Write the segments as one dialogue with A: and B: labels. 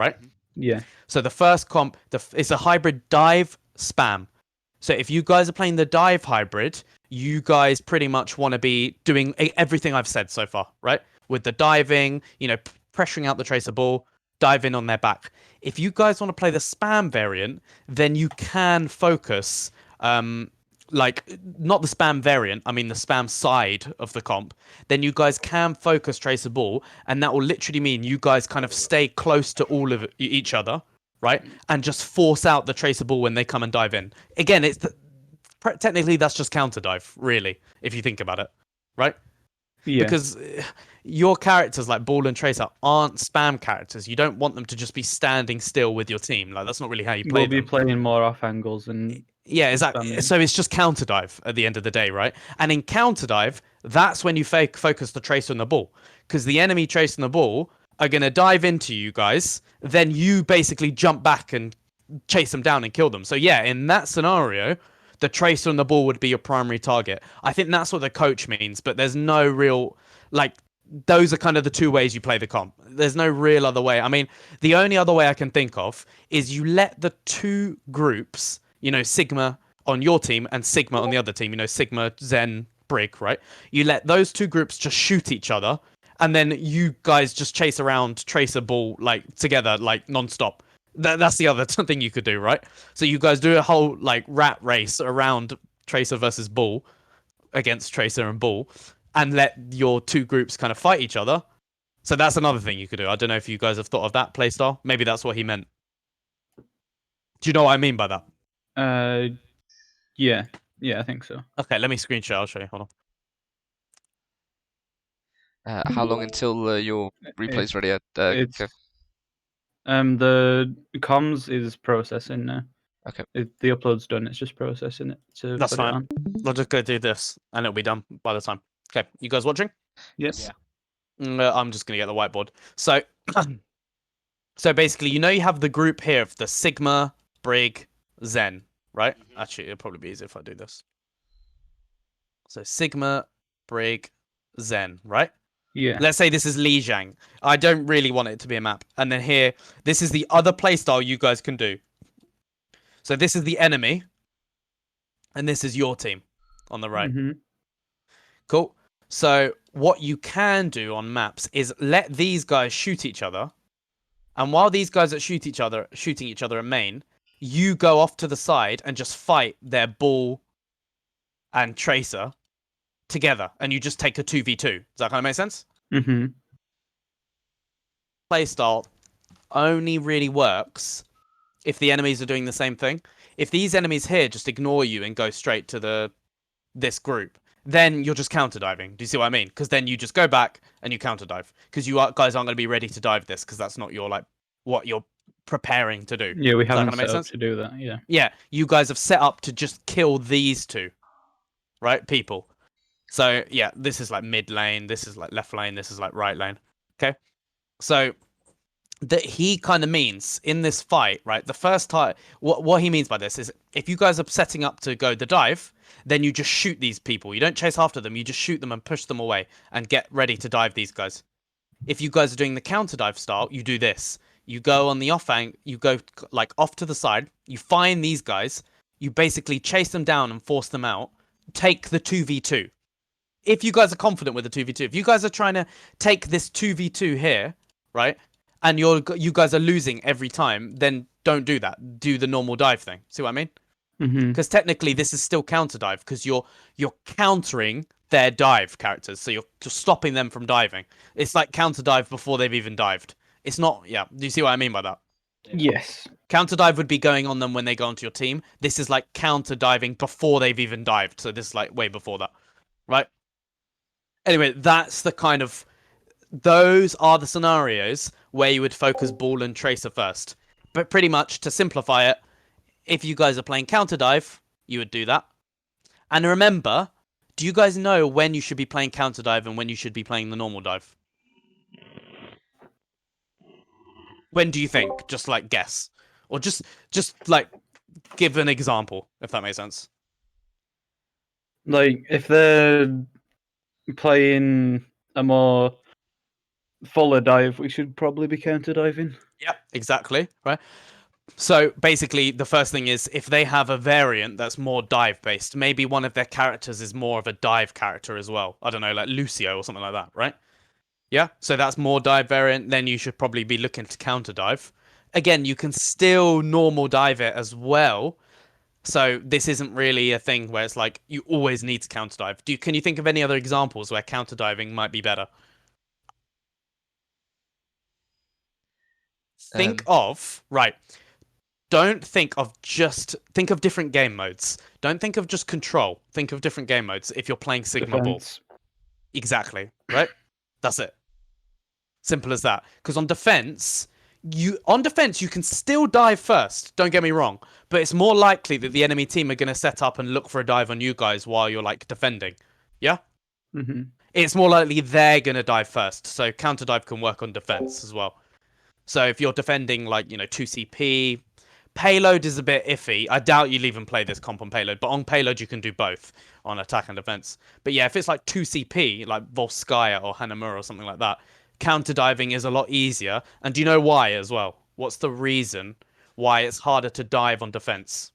A: right?
B: Yeah.
A: So the first comp, it's a hybrid dive spam. So if you guys are playing the dive hybrid, you guys pretty much want to be doing everything I've said so far, right? With the diving, pressuring out the tracer ball, diving on their back. If you guys want to play the spam variant, then you can focus, like, not the spam variant, I mean the spam side of the comp. Then you guys can focus tracer ball, and that will literally mean you guys kind of stay close to all of each other, right? And just force out the tracer ball when they come and dive in. Again, technically that's just counter dive, really, if you think about it, right?
B: Yeah.
A: Because your characters like Ball and Tracer aren't spam characters. You don't want them to just be standing still with your team. Like, that's not really how you play
B: We'll be
A: them.
B: playing more off angles and
A: Yeah, exactly.
B: spamming.
A: So it's just counter dive at the end of the day, right? And in counter dive, that's when you focus the Tracer and the Ball, because the enemy Tracer and the Ball are going to dive into you guys. Then you basically jump back and chase them down and kill them. So yeah, in that scenario, the Tracer and the Ball would be your primary target. I think that's what the coach means, but there's no real, like, those are kind of the two ways you play the comp. There's no real other way. I mean, the only other way I can think of is you let the two groups, Sigma on your team and Sigma on the other team, Sigma, Zen, Brig, right? You let those two groups just shoot each other, and then you guys just chase around Tracer Ball, like, together, like, non-stop. That's the other thing you could do, right? So you guys do a whole, like, rat race around Tracer versus Ball, against Tracer and Ball, and let your two groups kind of fight each other. So that's another thing you could do. I don't know if you guys have thought of that playstyle. Maybe that's what he meant. Do you know what I mean by that?
B: Yeah, I think so.
A: Okay, let me screenshot. I'll show you. Hold on.
C: How long until your replay's ready?
B: It's
C: Kev?
B: the comms is processing now.
C: Okay.
B: The upload's done. It's just processing it to
A: That's
B: put
A: fine.
B: it on.
A: I'll just go do this, and it'll be done by the time. Okay, you guys watching?
B: Yes.
A: Yeah. I'm just gonna get the whiteboard. So, so basically, you have the group here of the Sigma, Brig, Zen, right? Actually, it'll probably be easier if I do this. So Sigma, Brig, Zen, right?
B: Yeah.
A: Let's say this is Lijiang. I don't really want it to be a map. And then here, this is the other playstyle you guys can do. So this is the enemy, and this is your team on the right.
B: Mm-hmm.
A: Cool. So what you can do on maps is let these guys shoot each other, and while these guys are shooting each other at main, you go off to the side and just fight their Ball and Tracer together, and you just take a 2v2. Does that kind of make sense?
B: Mm-hmm.
A: Playstyle only really works if the enemies are doing the same thing. If these enemies here just ignore you and go straight to this group, then you're just counter diving. Do you see what I mean? Because then you just go back and you counter dive, because you guys aren't going to be ready to dive this, because that's not your, like, what you're preparing to do.
B: Yeah, we
A: Does that
B: haven't
A: kind of make
B: set up
A: sense?
B: to do that. Yeah.
A: Yeah, you guys have set up to just kill these two, right? People. So yeah, this is like mid lane, this is like left lane, this is like right lane. Okay, so that he kind of means in this fight, right? The first time, what he means by this is, if you guys are setting up to go the dive, then you just shoot these people. You don't chase after them. You just shoot them and push them away and get ready to dive these guys. If you guys are doing the counter dive style, you do this. You go on the offhand, you go like off to the side. You find these guys. You basically chase them down and force them out. Take the 2v2. If you guys are confident with the 2v2, if you guys are trying to take this 2v2 here, right, and you guys are losing every time, then don't do that. Do the normal dive thing. See what I mean?
B: Mm-hmm.
A: Because technically this is still counter dive, because you're countering their dive characters, so you're stopping them from diving. It's like counter dive before they've even dived. It's not. Yeah. Do you see what I mean by that?
B: Yes.
A: Counter dive would be going on them when they go onto your team. This is like counter diving before they've even dived. So this is like way before that, right? Anyway, that's the kind of, those are the scenarios where you would focus Ball and Tracer first. But pretty much, to simplify it, if you guys are playing counter dive, you would do that. And remember, do you guys know when you should be playing counter dive and when you should be playing the normal dive? When do you think? Just like guess, or just like give an example, if that makes sense.
B: Like, if they're playing a more fuller dive, we should probably be counter diving.
A: Yep, exactly. Right. So basically, the first thing is if they have a variant that's more dive based, maybe one of their characters is more of a dive character as well. I don't know, like Lucio or something like that, right? Yeah. So that's more dive variant. Then you should probably be looking to counter dive. Again, you can still normal dive it as well. So this isn't really a thing where it's like you always need to counter dive. Can you think of any other examples where counter diving might be better? Think of right. Don't think of different game modes. Don't think of just control. Think of different game modes if you're playing Sigma Ball.
B: Defense.
A: Exactly, right? That's it. Simple as that. Because on defense you can still dive first. Don't get me wrong, but it's more likely that the enemy team are going to set up and look for a dive on you guys while you're like defending. Yeah?
B: Mm-hmm.
A: It's more likely they're going to dive first. So counter dive can work on defense as well. So if you're defending like, 2CP, payload is a bit iffy. I doubt you'll even play this comp on payload, but on payload you can do both on attack and defense. But yeah, if it's like 2CP, like Volskaya or Hanamura or something like that, counter diving is a lot easier. And do you know why as well? What's the reason why it's harder to dive on defense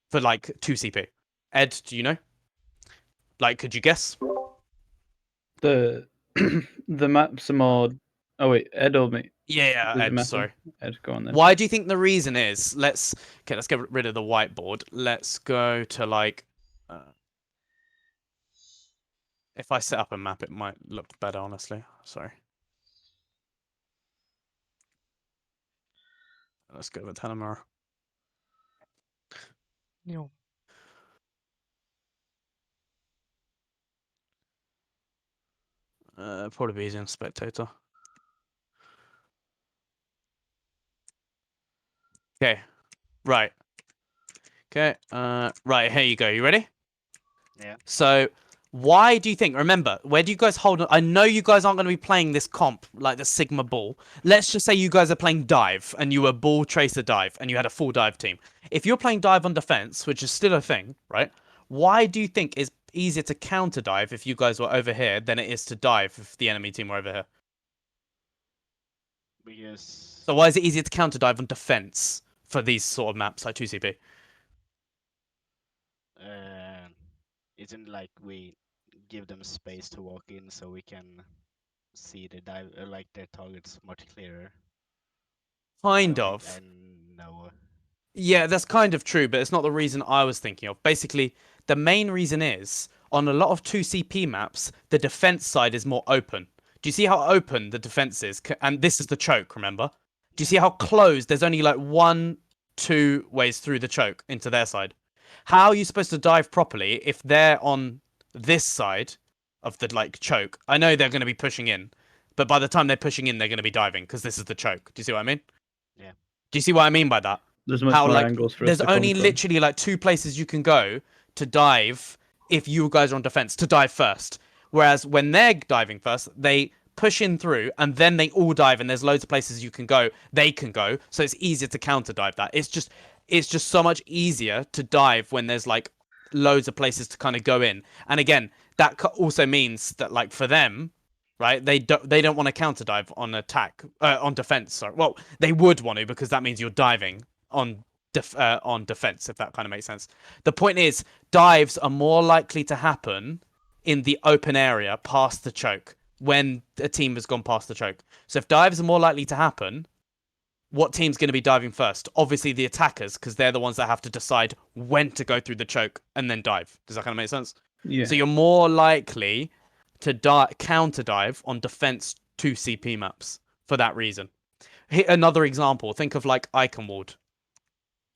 A: for like 2CP? Ed, do you know? Like, could you guess?
B: The the maps are more. Oh wait, Ed or me?
A: Yeah,
B: There's a
A: Ed,
B: map.
A: sorry.
B: Ed, go on then.
A: Why do you think the reason is? Let's get rid of the whiteboard. Let's go to like if I set up a map, it might look better, honestly. Sorry. Let's go with Hanamura.
C: No.
A: Probably be easier in spectator. Okay. Right. Okay. Right, here you go. You ready?
D: Yeah.
A: So why do you think, remember, where do you guys hold on? I know you guys aren't going to be playing this comp, like the Sigma Ball. Let's just say you guys are playing dive, and you were ball tracer dive, and you had a full dive team. If you're playing dive on defense, which is still a thing, right? Why do you think it's easier to counter dive if you guys were over here than it is to dive if the enemy team were over here?
D: Because
A: So why is it easier to counter dive on defense for these sort of maps like 2CP?
D: isn't like we give them space to walk in so we can see the dive like their targets much clearer.
A: Kind
D: I
A: of.
D: know.
A: Yeah, that's kind of true, but it's not the reason I was thinking of. Basically, the main reason is on a lot of 2CP maps, the defense side is more open. Do you see how open the defense is? And this is the choke, remember? Do you see how closed? There's only like 1, 2 ways through the choke into their side. How are you supposed to dive properly if they're on this side of the like choke? I know they're going to be pushing in, but by the time they're pushing in, they're going to be diving because this is the choke. Do you see what I mean?
D: Yeah.
A: Do you see what I mean by that?
B: There's much
A: How
B: more
A: like
B: angles for us
A: there's
B: to come
A: only
B: from.
A: literally like 2 places you can go to dive if you guys are on defense to dive first. Whereas when they're diving first, they push in through and then they all dive and there's loads of places you can go. They can go, so it's easier to counter dive that. It's just so much easier to dive when there's like loads of places to kind of go in. And again, that also means that like for them, right? They don't want to counter dive on attack on defense. Sorry. Well, they would want to because that means you're diving on defense, if that kind of makes sense. The point is, dives are more likely to happen in the open area past the choke when a team has gone past the choke. So if dives are more likely to happen, what team's going to be diving first? Obviously the attackers, because they're the ones that have to decide when to go through the choke and then dive. Does that kind of make sense?
B: Yeah.
A: So you're more likely to counter dive on defense 2CP maps for that reason. Another example, think of like Iconward.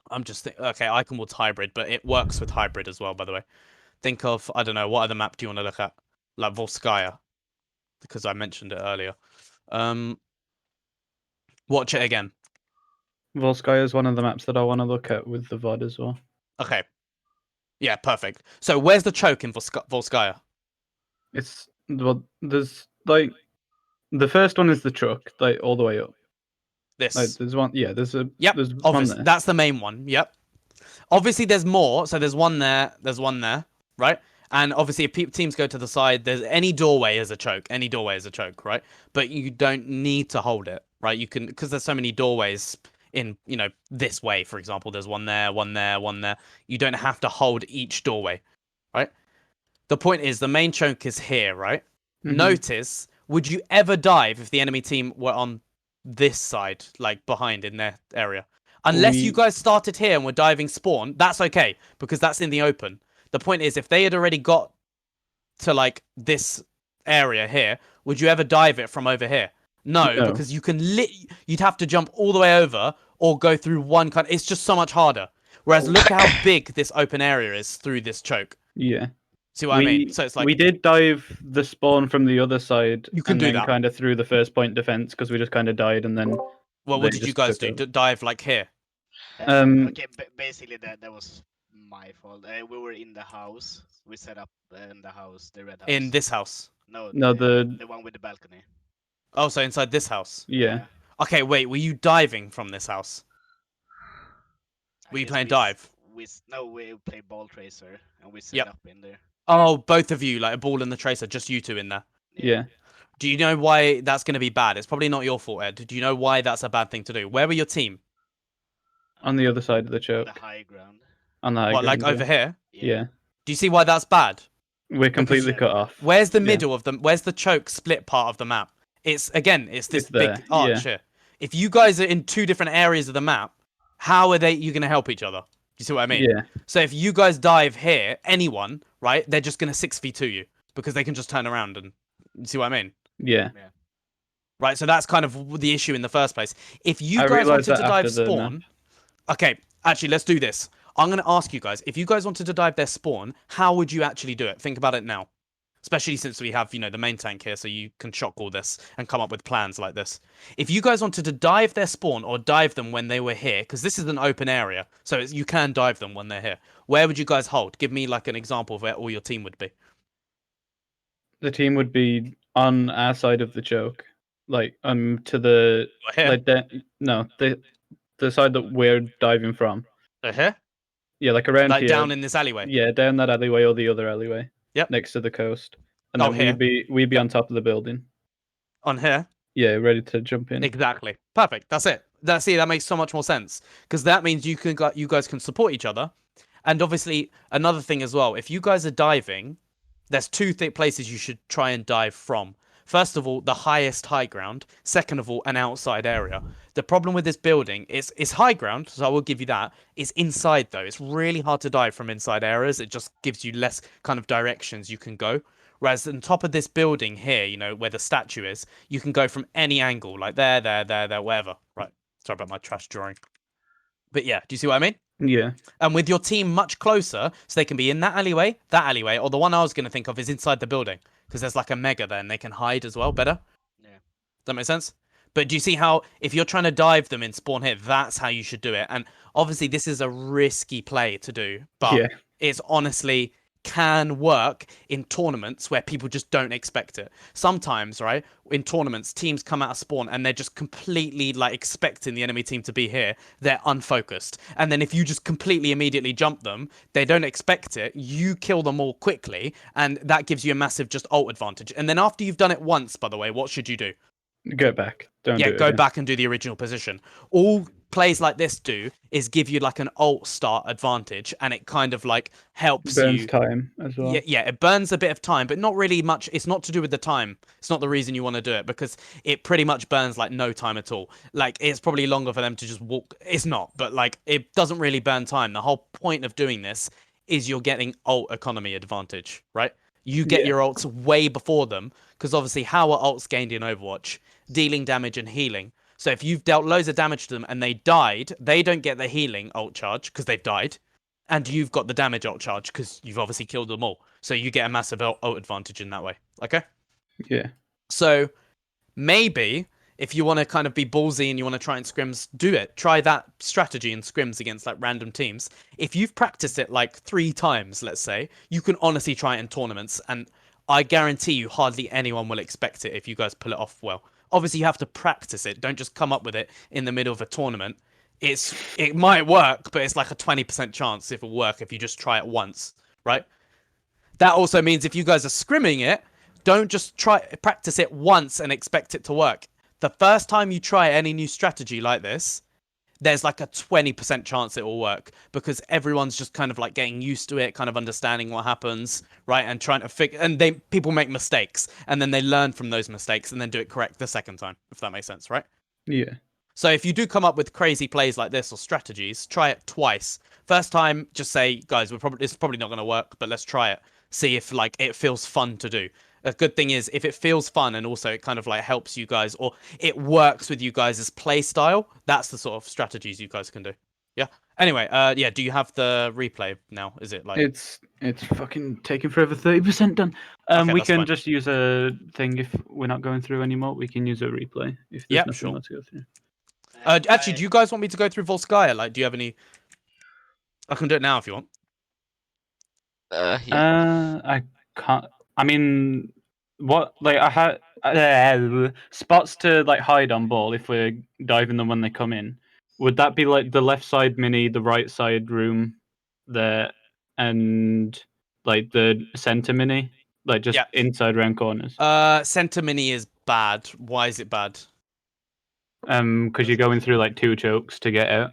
A: I'm just okay, Iconward's hybrid, but it works with hybrid as well, by the way. Think of, I don't know, what other map do you want to look at? Like Volskaya, because I mentioned it earlier. Watch it again.
B: Volskaya is one of the maps that I want to look at with the VOD as well.
A: Okay. Yeah, perfect. So where's the choke in Volskaya?
B: It's well, there's like the first one is the truck, like all the way up.
A: This.
B: Like there's one, yeah. There's one
A: Obviously,
B: there.
A: that's the main one. Yep. Obviously, there's more. So there's one there. There's one there, right? And obviously, if teams go to the side, there's any doorway is a choke. Any doorway is a choke, right? But you don't need to hold it. right? You can, because there's so many doorways in, you know, this way, for example. There's one there, one there, one there. You don't have to hold each doorway, right? The point is, the main chunk is here, right?
B: Mhm.
A: Notice, would you ever dive if the enemy team were on this side, like behind in their area? Unless you
B: We-
A: guys started here and were diving spawn, that's okay, because that's in the open. The point is, if they had already got to like this area here, would you ever dive it from over here? No,
B: No.
A: because you can you'd have to jump all the way over or go through one kind. It's just so much harder. Whereas look at how big this open area is through this choke.
B: Yeah.
A: See what I mean? So it's like
B: we did dive the spawn from the other side,
A: You can
B: and
A: do
B: then
A: that.
B: kind of through the first point defense because we just kind of died, and then
A: Well,
B: they
A: what did you
B: just
A: guys
B: took
A: do?
B: over.
A: Dive like here?
D: Okay, basically that was my fault. We were in the house. We set up in the house, the red house.
A: In this house?
D: No,
B: No,
D: the one with the balcony.
A: Oh, so inside this house?
B: Yeah.
A: Okay, wait. Were you diving from this house?
D: I
A: Were you
D: guess
A: playing
D: we
A: dive?
D: No, we play ball tracer and we set
A: Yep.
D: up in there.
A: Oh, both of you, like a ball and the tracer, just you two in there.
B: Yeah.
A: Do you know why that's going to be bad? It's probably not your fault, Ed. Do you know why that's a bad thing to do? Where were your team?
B: On the other side of the
D: On
B: choke.
D: the high ground.
B: On the high
A: What, like
B: ground,
A: over here?
B: Yeah.
A: Do you see why that's bad?
B: We're completely
D: Because-
B: cut off.
A: Where's the
B: Yeah.
A: middle of them? Where's the choke split part of the map? It's this
B: It's
A: big
B: there,
A: arch
B: yeah.
A: here. If you guys are in two different areas of the map, how are you going to help each other? Do you see what I mean?
B: Yeah.
A: So if you guys dive here, anyone, right, they're just going to 6v2 you because they can just turn around and you see what I mean?
B: Yeah.
A: Right, so that's kind of the issue in the first place. If you
B: I
A: guys
B: realised
A: wanted to
B: that
A: dive
B: after the
A: spawn, okay, actually, let's do this. I'm going to ask you guys, if you guys wanted to dive their spawn, how would you actually do it? Think about it now. Especially since we have, you know, the main tank here, so you can shock all this and come up with plans like this. If you guys wanted to dive their spawn or dive them when they were here, because this is an open area, so you can dive them when they're here. Where would you guys hold? Give me like an example of where all your team would be.
B: The team would be on our side of the choke, like to the
A: Here?
B: like no the side that we're diving from.
A: Here?
B: Yeah, like around
A: Like
B: here.
A: down in this alleyway?
B: Yeah, down that alleyway or the other alleyway.
A: Yep.
B: Next to the coast, and
A: Oh,
B: then
A: here?
B: we'd be on top of the building.
A: On here?
B: Yeah, ready to jump in.
A: Exactly. Perfect. That's it. That makes so much more sense because that means you guys can support each other, and obviously another thing as well. If you guys are diving, there's two places you should try and dive from. First of all, the highest high ground. Second of all, an outside area. The problem with this building is it's high ground, so I will give you that. It's inside though. It's really hard to dive from inside areas. It just gives you less kind of directions you can go. Whereas on top of this building here, you know, where the statue is, you can go from any angle, like there, wherever. Right. Sorry about my trash drawing. But yeah, do you see what I mean?
B: Yeah.
A: And with your team much closer, so they can be in that alleyway, or the one I was going to think of is inside the building, because there's like a mega there and they can hide as well better.
D: Yeah.
A: Does that make sense? But do you see how, if you're trying to dive them in spawn here, that's how you should do it. And obviously this is a risky play to do, but
B: Yeah.
A: it's honestly can work in tournaments where people just don't expect it. Sometimes, right, in tournaments, teams come out of spawn and they're just completely like expecting the enemy team to be here. They're unfocused. And then if you just completely immediately jump them, they don't expect it. You kill them all quickly, and that gives you a massive just ult advantage. And then after you've done it once, by the way, what should you do?
B: Go back. Don't do it
A: Go
B: again.
A: back and do the original position. All plays like this do is give you like an alt start advantage, and it kind of like helps
B: Burns
A: you.
B: time as well.
A: Yeah, it burns a bit of time, but not really much. It's not to do with the time. It's not the reason you want to do it, because it pretty much burns like no time at all. Like it's probably longer for them to just walk. It's not, but like it doesn't really burn time. The whole point of doing this is you're getting alt economy advantage, right? You get your ults way before them, because obviously how are ults gained in Overwatch? Dealing damage and healing. So if you've dealt loads of damage to them and they died, they don't get the healing ult charge because they've died. And you've got the damage ult charge because you've obviously killed them all. So you get a massive ult advantage in that way. Okay?
B: Yeah.
A: So maybe if you want to kind of be ballsy and you want to try and scrims, do it. Try that strategy in scrims against like random teams. If you've practiced it like 3 times, let's say, you can honestly try it in tournaments. And I guarantee you hardly anyone will expect it if you guys pull it off well. Obviously, you have to practice it. Don't just come up with it in the middle of a tournament. It might work, but it's like a 20% chance if it'll work if you just try it once, right? That also means if you guys are scrimming it, don't just practice it once and expect it to work. the first time you try any new strategy like this, there's like a 20% chance it will work because everyone's just kind of like getting used to it, kind of understanding what happens, right? And trying to figure, and people make mistakes and then they learn from those mistakes and then do it correct the second time, if that makes sense, right?
B: Yeah.
A: So if you do come up with crazy plays like this or strategies, try it twice. First time, just say, guys, it's probably not going to work, but let's try it. See if like it feels fun to do. A good thing is if it feels fun and also it kind of like helps you guys or it works with you guys' play style, that's the sort of strategies you guys can do. Yeah. Anyway, yeah, do you have the replay now? Is it like
B: It's fucking taking forever. 30% done.
A: Okay,
B: We
A: that's
B: can
A: fine.
B: just use a thing if we're not going through anymore. We can use a replay if there's
A: Yep,
B: nothing
A: sure.
B: more to go through.
A: Actually, do you guys want me to go through Volskaya? Like, do you have any? I can do it now if you want.
C: Yeah.
B: I can't. I mean, what like I had spots to like hide on ball if we're diving them when they come in. Would that be like the left side mini, the right side room, there, and like the center mini, like just
A: Yeah.
B: inside round corners?
A: Center mini is bad. Why is it bad?
B: Because you're going through like 2 chokes to get out,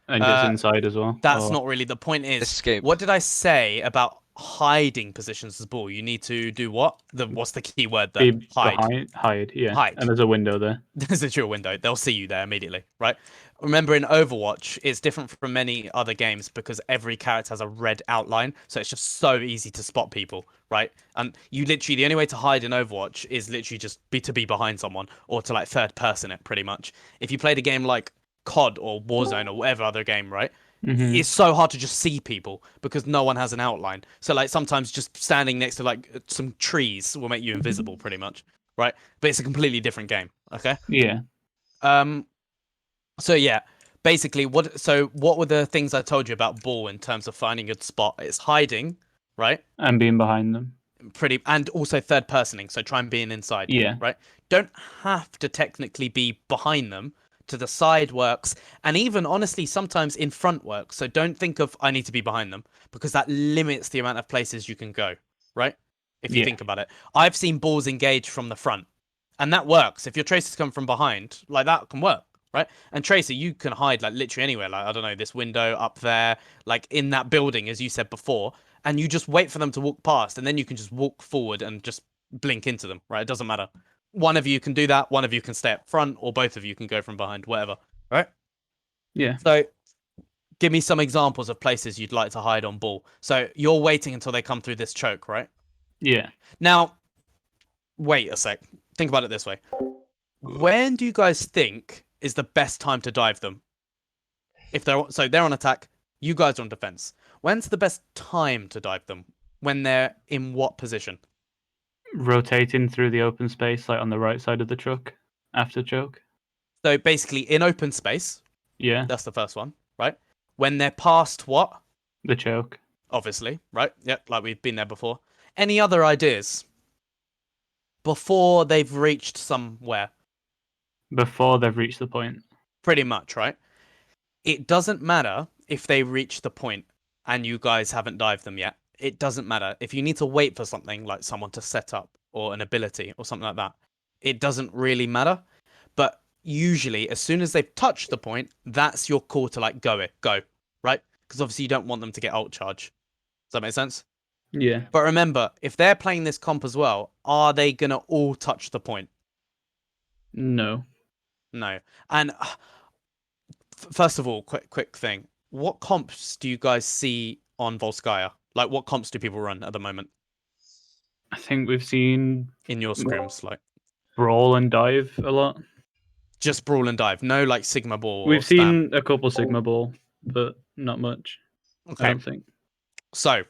B: and just inside as well.
A: That's
B: or-
A: not really the point. Is
C: Escape.
A: what did I say about hiding positions as ball? You need to do what? What's the key word there?
B: be
A: Hide.
B: hide, yeah.
A: Hide.
B: And there's a window there.
A: There's a dual window. They'll see you there immediately, right? Remember, in Overwatch, it's different from many other games because every character has a red outline, so it's just so easy to spot people, right? And you literally, the only way to hide in Overwatch is literally just to be behind someone or to like third person it, pretty much. If you played a game like COD or Warzone or whatever other game, right?
B: Mhm.
A: It's so hard to just see people because no one has an outline. So like sometimes just standing next to like some trees will make you invisible, pretty much, right? But it's a completely different game. Okay.
B: Yeah.
A: So yeah, basically, what were the things I told you about ball in terms of finding a good spot? It's hiding, right?
B: And being behind them.
A: And also third personing. So try and be inside.
B: Yeah.
A: Right. Don't have to technically be behind them. To the side works, and even honestly, sometimes in front works. So don't think of I need to be behind them because that limits the amount of places you can go. Right? If you
B: Yeah.
A: think about it, I've seen balls engage from the front, and that works. If your tracers come from behind, like that can work. Right? And Tracer, you can hide like literally anywhere. Like I don't know, this window up there, like in that building, as you said before, and you just wait for them to walk past, and then you can just walk forward and just blink into them. Right? It doesn't matter. One of you can do that. One of you can stay up front, or both of you can go from behind. Whatever. Right?
B: Yeah.
A: So, give me some examples of places you'd like to hide on ball. So you're waiting until they come through this choke, right?
B: Yeah.
A: Now, wait a sec. Think about it this way. When do you guys think is the best time to dive them? If they're on attack, you guys are on defense. When's the best time to dive them? When they're in what position?
B: Rotating through the open space, like on the right side of the truck after choke.
A: So basically, in open space,
B: Yeah.
A: that's the first one, right? When they're past what?
B: The choke.
A: Obviously, right? Yep, like we've been there before. Any other ideas? Before they've reached somewhere.
B: Before they've reached the point.
A: Pretty much, right? It doesn't matter if they reach the point and you guys haven't dived them yet. It doesn't matter. If you need to wait for something like someone to set up or an ability or something like that, it doesn't really matter. But usually, as soon as they've touched the point, that's your call to like go, right? Because obviously you don't want them to get ult charge. Does that make sense?
B: Yeah.
A: But remember, if they're playing this comp as well, are they gonna all touch the point?
B: No.
A: No. And first of all, quick thing. What comps do you guys see on Volskaya? Like, what comps do people run at the moment
B: I think we've seen
A: in your scrims? Like,
B: brawl and dive a lot.
A: just brawl and dive. No, like Sigma ball. Or
B: We've
A: spam.
B: seen a couple Sigma ball, but not much. I
A: Okay.
B: don't think.
A: So,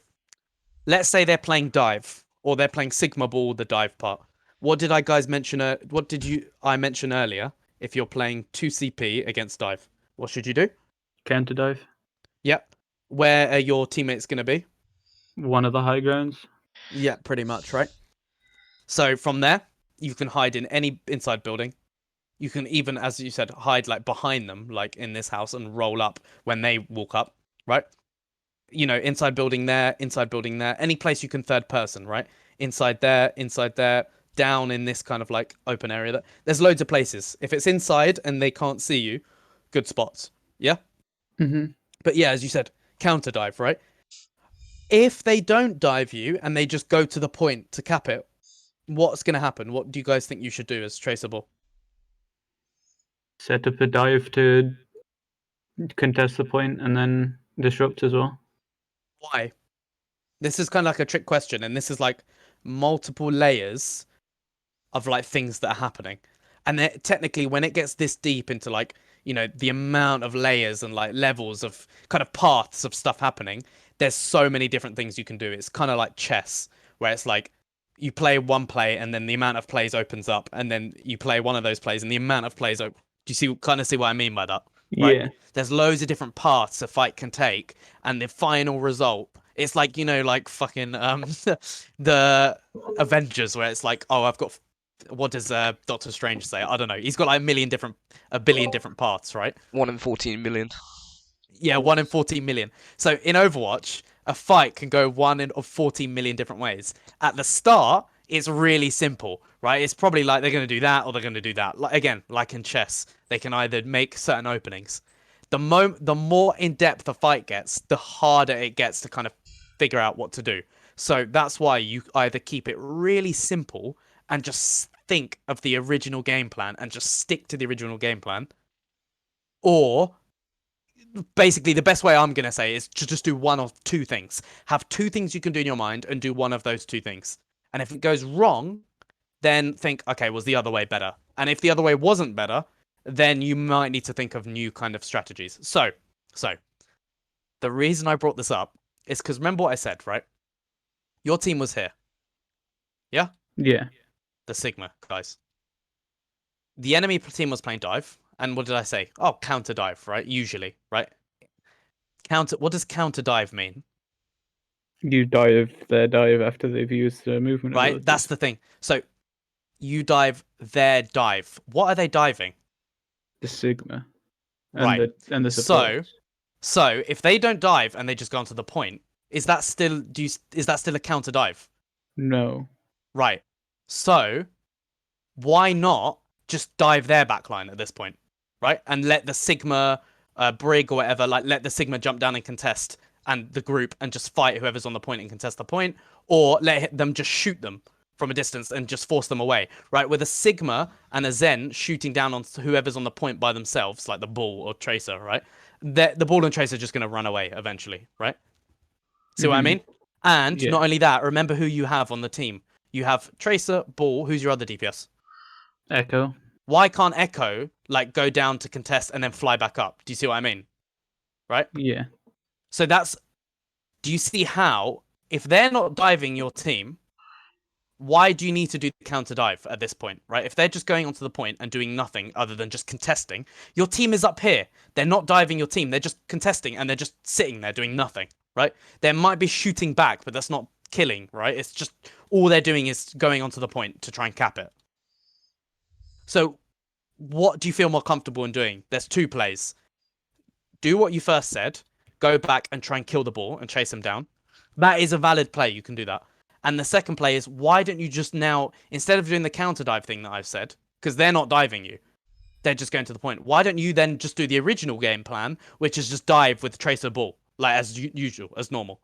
A: let's say they're playing dive or they're playing Sigma ball, the dive part. What did I guys mention? What did I mention earlier? If you're playing 2CP against dive, what should you do?
B: Counter dive.
A: Yep. Where are your teammates going to be?
B: One of the high grounds.
A: Yeah, pretty much, right? So from there, you can hide in any inside building. You can even, as you said, hide like behind them, like in this house, and roll up when they walk up, right? You know, inside building there, any place you can third person, right? Inside there, down in this kind of like open area, that there's loads of places. If it's inside and they can't see you, good spots. Yeah.
B: Mm-hmm.
A: But yeah, as you said, counter dive, right? If they don't dive you and they just go to the point to cap it, what's going to happen? What do you guys think you should do as traceable?
B: Set up a dive to contest the point and then disrupt as well.
A: Why? This is kind of like a trick question, and this is like multiple layers of like things that are happening. And then technically, when it gets this deep into like, you know, the amount of layers and like levels of kind of paths of stuff happening, there's so many different things you can do. It's kind of like chess, where it's like you play one play and then the amount of plays opens up, and then you play one of those plays and the amount of plays. Do you see kind of see what I mean by that? Right?
B: Yeah.
A: There's loads of different paths a fight can take, and the final result. It's like, you know, like fucking the Avengers, where it's like, oh, I've got, what does Doctor Strange say? I don't know. He's got like a billion different paths, right?
C: 1 in 14 million.
A: Yeah, 1 in 14 million. So in Overwatch, a fight can go 1 in of 14 million different ways. At the start, it's really simple, right? It's probably like they're going to do that or they're going to do that. Like, again, like in chess, they can either make certain openings. The more in depth a fight gets, the harder it gets to kind of figure out what to do. So that's why you either keep it really simple and just think of the original game plan and just stick to the original game plan, or basically the best way I'm going to say is to just do one of two things. Have two things you can do in your mind and do one of those two things. And if it goes wrong, then think, okay, was the other way better? And if the other way wasn't better, then you might need to think of new kind of strategies. So the reason I brought this up is because remember what I said, right? Your team was here. Yeah?
B: Yeah.
A: The Sigma guys. The enemy team was playing dive. And what did I say? Oh, counter dive, right? Usually, right? What does counter dive mean?
B: You dive their dive after they've used the movement
A: Right?
B: abilities.
A: That's the thing. So you dive their dive. What are they diving?
B: The Sigma.
A: Right.
B: And the support.
A: So if they don't dive and they just go onto the point, is that still a counter dive?
B: No.
A: Right. So why not just dive their backline at this point, right? And let the Sigma brig or whatever, like let the Sigma jump down and contest and the group and just fight whoever's on the point and contest the point, or let them just shoot them from a distance and just force them away, right? With a Sigma and a Zen shooting down on whoever's on the point by themselves, like the Bull or Tracer, right? The Bull and Tracer are just going to run away eventually, right? See what I mean? And
B: Yeah.
A: not only that, remember who you have on the team. You have Tracer, Bull. Who's your other DPS?
B: Echo.
A: Why can't Echo like go down to contest and then fly back up? Do you see what I mean? Right?
B: Yeah.
A: So do you see how, if they're not diving your team, why do you need to do the counter dive at this point, right? If they're just going onto the point and doing nothing other than just contesting, your team is up here. They're not diving your team. They're just contesting and they're just sitting there doing nothing, right? They might be shooting back, but that's not killing, right? It's just all they're doing is going onto the point to try and cap it. So what do you feel more comfortable in doing? There's two plays. Do what you first said, go back and try and kill the ball and chase them down. That is a valid play. You can do that. And the second play is, why don't you just now, instead of doing the counter dive thing that I've said, because they're not diving you, they're just going to the point. Why don't you then just do the original game plan, which is just dive with Tracer Ball, like as usual, as normal,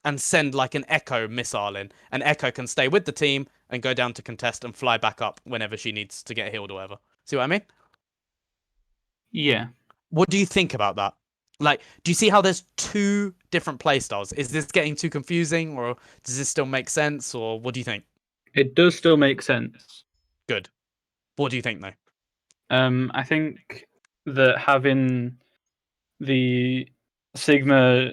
A: and send like an Echo missile in, and Echo can stay with the team and go down to contest and fly back up whenever she needs to get healed or whatever. See what I mean?
B: Yeah.
A: What do you think about that? Like, do you see how there's two different play styles? Is this getting too confusing, or does this still make sense, or what do you think?
B: It does still make sense.
A: Good. What do you think, though?
B: I think that having the Sigma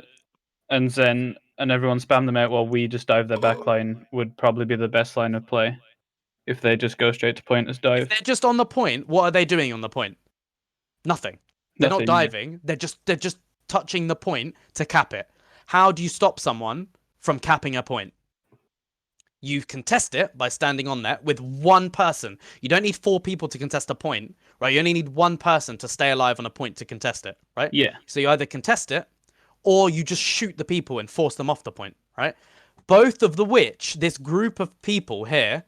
B: and Zen and everyone spam them out while we just dive their backline would probably be the best line of play. If they just go straight to point as dive.
A: If they're just on the point, what are they doing on the point? Nothing. They're not
B: Nothing, yeah.
A: diving. They're just touching the point to cap it. How do you stop someone from capping a point? You contest it by standing on that with one person. You don't need 4 people to contest a point, right? You only need one person to stay alive on a point to contest it, right?
B: Yeah.
A: So you either contest it, or you just shoot the people and force them off the point, right? Both of the which, this group of people here,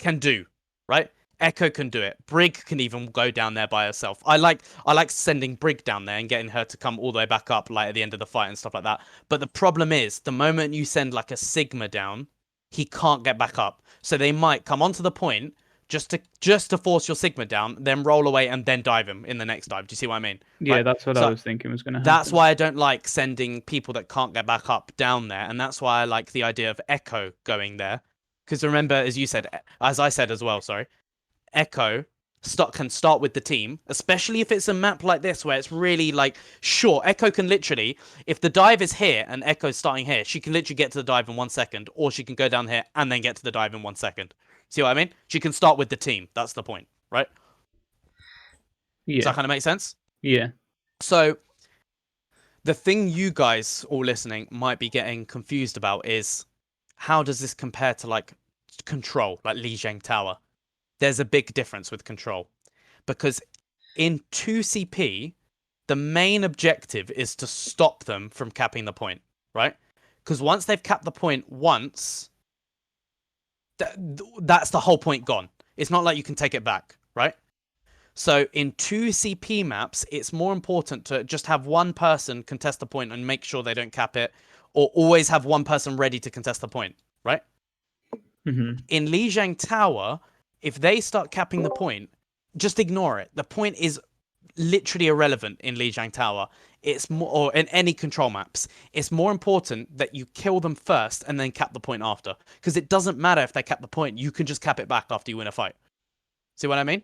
A: can do, right? Echo can do it. Brig can even go down there by herself. I like sending Brig down there and getting her to come all the way back up, like at the end of the fight and stuff like that. But the problem is, the moment you send like a Sigma down, he can't get back up. So they might come onto the point just to force your Sigma down, then roll away and then dive him in the next dive. Do you see what I mean?
B: Yeah,
A: Right?
B: that's what I was thinking was going to happen.
A: That's why I don't like sending people that can't get back up down there, and that's why I like the idea of Echo going there. Because remember, as you said, as I said as well, sorry, Echo can start with the team, especially if it's a map like this where it's really like sure. Echo can literally, if the dive is here and Echo's starting here, she can literally get to the dive in 1 second, or she can go down here and then get to the dive in 1 second. See what I mean? She can start with the team. That's the point, right?
B: Yeah.
A: Does that kind of make sense?
B: Yeah.
A: So the thing you guys all listening might be getting confused about is how does this compare to like Control, like Lijiang Tower? There's a big difference with Control because in 2CP, the main objective is to stop them from capping the point, right? Because once they've capped the point once, that's the whole point gone. It's not like you can take it back, right? So in 2CP maps, it's more important to just have one person contest the point and make sure they don't cap it, or always have one person ready to contest the point, right?
B: Mm-hmm.
A: In Lijiang Tower, if they start capping the point, just ignore it. The point is literally irrelevant in Lijiang Tower. It's more, or in any Control maps, it's more important that you kill them first and then cap the point after. Because it doesn't matter if they cap the point, you can just cap it back after you win a fight. See what I mean?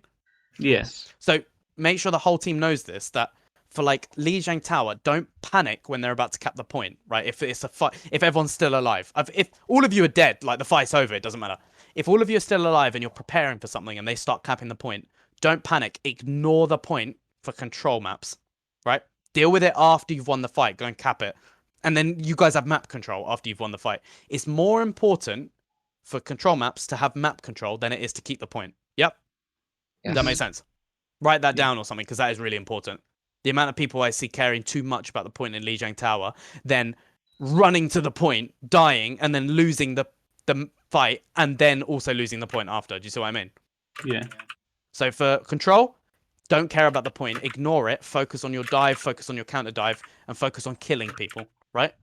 B: Yes.
A: So make sure the whole team knows this, that for like Lijiang Tower, don't panic when they're about to cap the point, right? If it's a fight, if everyone's still alive, if all of you are dead, like the fight's over, it doesn't matter. If all of you are still alive and you're preparing for something and they start capping the point, don't panic. Ignore the point for Control maps, right? Deal with it after you've won the fight. Go and cap it. And then you guys have map control after you've won the fight. It's more important for Control maps to have map control than it is to keep the point. Yep.
C: Yes.
A: That makes sense. Write that down or something, because that is really important. The amount of people I see caring too much about the point in Lijiang Tower, then running to the point, dying, and then losing the fight, and then also losing the point after. Do you see what I mean?
B: Yeah.
A: So for Control, don't care about the point. Ignore it. Focus on your dive, focus on your counter dive, and focus on killing people, right?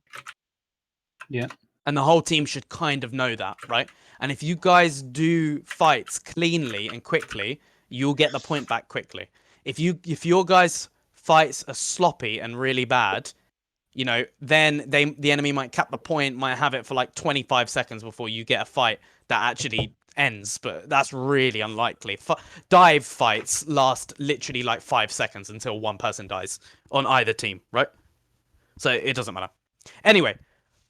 B: Yeah.
A: And the whole team should kind of know that, right? And if you guys do fights cleanly and quickly, you'll get the point back quickly. If your guys' fights are sloppy and really bad, you know, then the enemy might cap the point, might have it for like 25 seconds before you get a fight that actually ends, but that's really unlikely. Dive fights last literally like 5 seconds until one person dies on either team, right? So it doesn't matter. Anyway,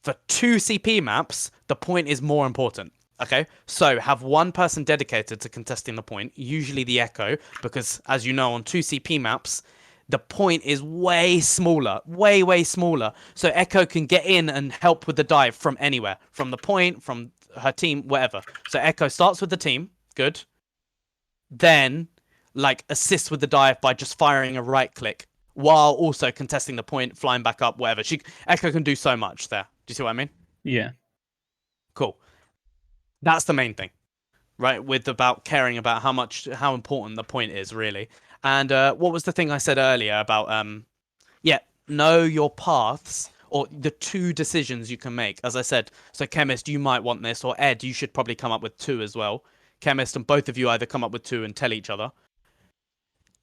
A: for 2CP maps, the point is more important. Okay, so have one person dedicated to contesting the point, usually the Echo, because as you know, on 2CP maps, the point is way smaller, way smaller. So Echo can get in and help with the dive from anywhere, from the point, from her team, whatever. So Echo starts with the team, good. Then, like, assists with the dive by just firing a right click, while also contesting the point, flying back up, whatever. Echo can do so much there. Do you see what I mean?
B: Yeah.
A: Cool. That's the main thing, right? With about caring about how important the point is, really. And what was the thing I said earlier about know your paths or the 2 decisions you can make. As I said, so Chemist, you might want this, or Ed, you should probably come up with 2 as well. Chemist and both of you either come up with 2 and tell each other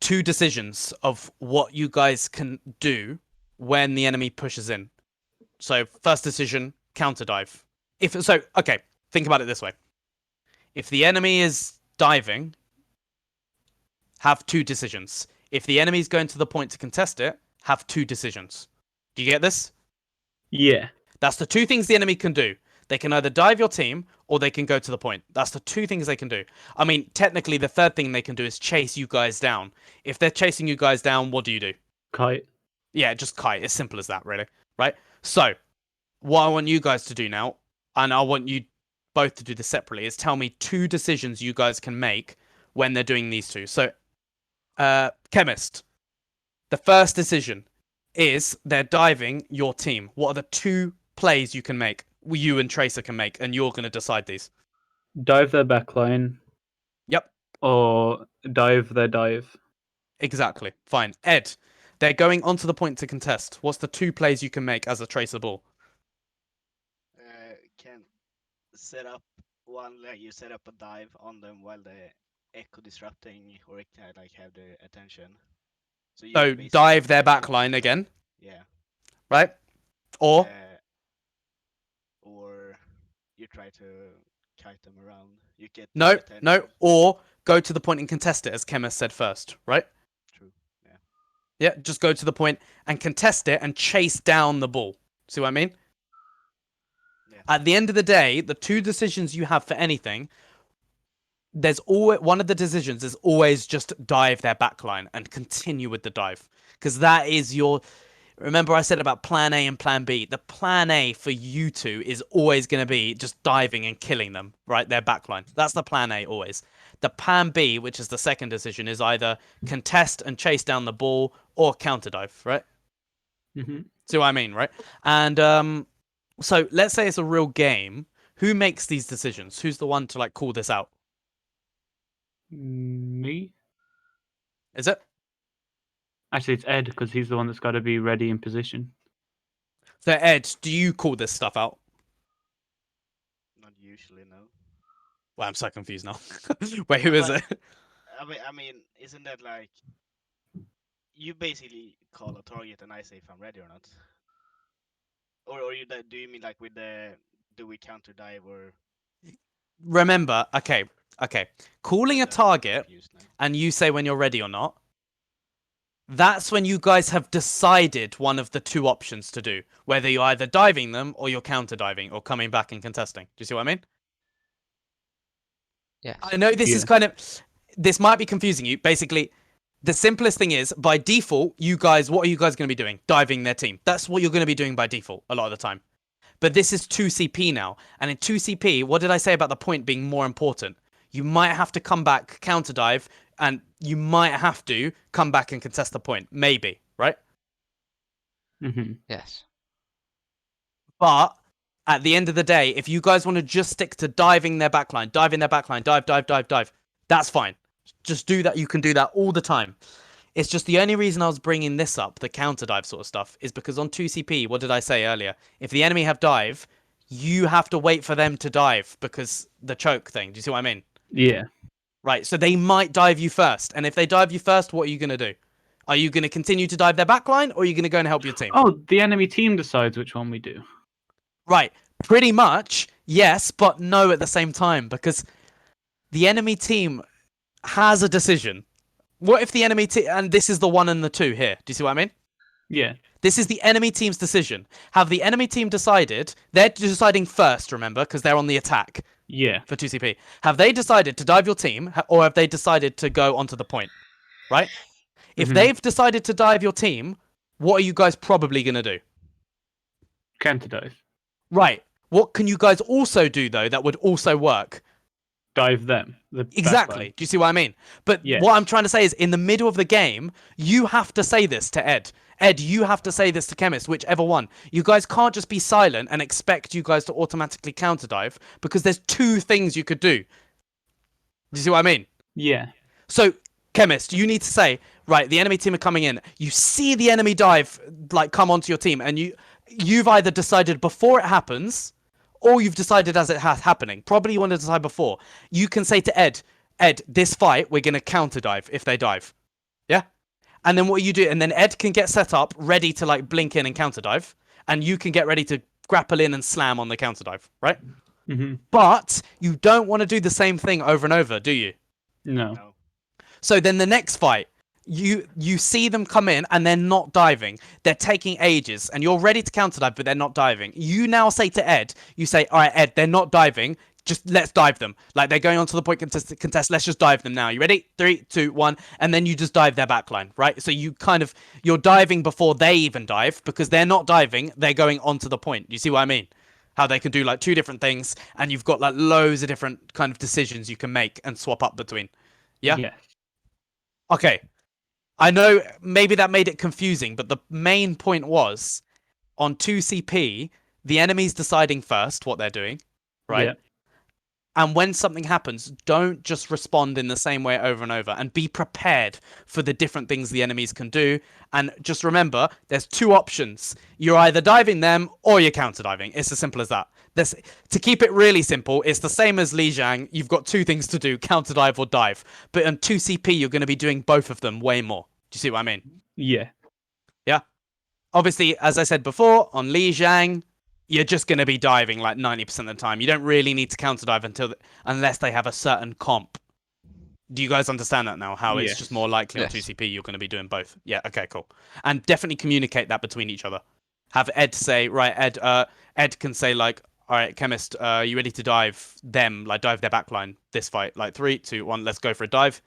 A: 2 decisions of what you guys can do when the enemy pushes in. So first decision, counter dive. Okay, think about it this way. If the enemy is diving, have 2 decisions. If the enemy's going to the point to contest it, have 2 decisions. Do you get this?
B: Yeah.
A: That's the 2 things the enemy can do. They can either dive your team or they can go to the point. That's the 2 things they can do. I mean, technically, the third thing they can do is chase you guys down. If they're chasing you guys down, what do?
B: Kite.
A: Yeah, just kite. As simple as that, really. Right? So, what I want you guys to do now, and I want you both to do this separately, is tell me 2 decisions you guys can make when they're doing these 2. So, Chemist, the first decision is they're diving your team. What are the 2 plays you can make? You and Tracer can make, and you're going to decide these.
B: Dive their backline or dive their dive.
A: Exactly. Fine. Ed, they're going onto the point to contest. What's the 2 plays you can make as a tracer ball?
D: Can set up one, like you set up a dive on them while the echo disrupting or like have their attention. So you
A: So
D: basically
A: dive their
D: try to
A: backline
D: keep them-
A: again,
D: Yeah.
A: right? Or
D: Or you try to kite them around. You get
A: no,
D: their attention.
A: no, or go to the point and contest it, as Chemist said first, right?
D: True. Yeah.
A: Yeah, just go to the point and contest it and chase down the ball. See what I mean?
D: Yeah.
A: At the end of the day, the 2 decisions you have for anything, there's always one of the decisions is always just dive their backline and continue with the dive, because that is your. Remember, I said about plan A and plan B. The plan A for you two is always going to be just diving and killing them, right? Their backline. That's the plan A always. The plan B, which is the second decision, is either contest and chase down the ball or counter dive, right?
B: Mm-hmm.
A: See what I mean, right? And so let's say it's a real game. Who makes these decisions? Who's the one to like call this out?
B: Me?
A: Is it?
B: Actually, it's Ed because he's the one that's got to be ready in position.
A: So Ed, do you call this stuff out?
D: Not usually, no.
A: Well, I'm so confused now. Wait, who is
D: But-
A: it?
D: I mean, isn't that like you basically call a target and I say if I'm ready or not? Or do you mean like with the do we counter dive or
A: Remember, okay. Calling a
D: I'm
A: target
D: confused now.
A: and you say when you're ready or not, that's when you guys have decided one of the 2 options to do. Whether you're either diving them or you're counter diving or coming back and contesting. Do you see what I mean?
C: Yes.
A: I know this is kind of. This might be confusing you. Basically, the simplest thing is by default, you guys, what are you guys going to be doing? Diving their team. That's what you're going to be doing by default a lot of the time. But this is 2CP now. And in 2CP, what did I say about the point being more important? You might have to come back, counter dive, and you might have to come back and contest the point. Maybe, right?
B: Mm-hmm.
C: Yes.
A: But at the end of the day, if you guys want to just stick to diving their backline, dive, that's fine. Just do that. You can do that all the time. It's just the only reason I was bringing this up, the counter dive sort of stuff, is because on 2CP, what did I say earlier? If the enemy have dive, you have to wait for them to dive because the choke thing. Do you see what I mean?
B: Yeah.
A: Right. So they might dive you first. And if they dive you first, what are you going to do? Are you going to continue to dive their backline or are you going to go and help your team?
B: Oh, the enemy team decides which one we do.
A: Right. Pretty much, yes, but no at the same time because the enemy team has a decision. What if the enemy team, and this is the 1 and the 2 here. Do you see what I mean?
B: Yeah.
A: This is the enemy team's decision. Have the enemy team decided, they're deciding first, remember, because they're on the attack
B: Yeah.
A: for 2CP. Have they decided to dive your team or have they decided to go onto the point? Right? If
B: Mhm.
A: they've decided to dive your team, what are you guys probably going to do?
B: Counter dive.
A: Right. What can you guys also do, though, that would also work?
B: Dive them. The
A: Exactly.
B: backline.
A: Do you see what I mean? But
B: Yes.
A: what I'm trying to say is in the middle of the game, you have to say this to Ed. Ed, you have to say this to Chemist, whichever one. You guys can't just be silent and expect you guys to automatically counter dive because there's 2 things you could do. Do you see what I mean?
B: Yeah.
A: So, Chemist, you need to say, right, the enemy team are coming in. You see the enemy dive, like, come onto your team, and you've either decided before it happens, or you've decided as it has happening. Probably you want to decide before. You can say to Ed, this fight, we're going to counter dive if they dive. Yeah? And then what you do, and then Ed can get set up, ready to, like, blink in and counter dive, and you can get ready to grapple in and slam on the counter dive, right?
B: Mm-hmm.
A: But you don't want to do the same thing over and over, do you?
B: No.
D: No.
A: So then the next fight, you see them come in and they're not diving. They're taking ages and you're ready to counter dive, but they're not diving. You now say to Ed, you say, all right, Ed, they're not diving. Just let's dive them. Like they're going on to the point contest. Let's just dive them now. You ready? 3, 2, 1. And then you just dive their backline, right? So you're diving before they even dive because they're not diving. They're going onto the point. You see what I mean? How they can do like 2 different things and you've got like loads of different kind of decisions you can make and swap up between. Yeah?
B: Yes.
A: Okay. I know maybe that made it confusing, but the main point was on 2CP, the enemy's deciding first what they're doing, right?
B: Yeah.
A: And when something happens, don't just respond in the same way over and over, and be prepared for the different things the enemies can do. And just remember, there's two options. You're either diving them or you're counter diving. It's as simple as that. To keep it really simple, it's the same as Lijiang. You've got two things to do, counter dive or dive. But on 2CP, you're going to be doing both of them way more. Do you see what I mean?
B: Yeah.
A: Yeah. Obviously, as I said before, on Lijiang, you're just going to be diving like 90% of the time. You don't really need to counter dive unless they have a certain comp. Do you guys understand that now? How it's just more likely on
C: Yes.
A: 2CP you're going to be doing both. Yeah, okay, cool. And definitely communicate that between each other. Have Ed say, right, Ed can say like, all right, Chemist, you ready to dive them, like dive their backline this fight? Like 3, 2, 1, let's go for a dive.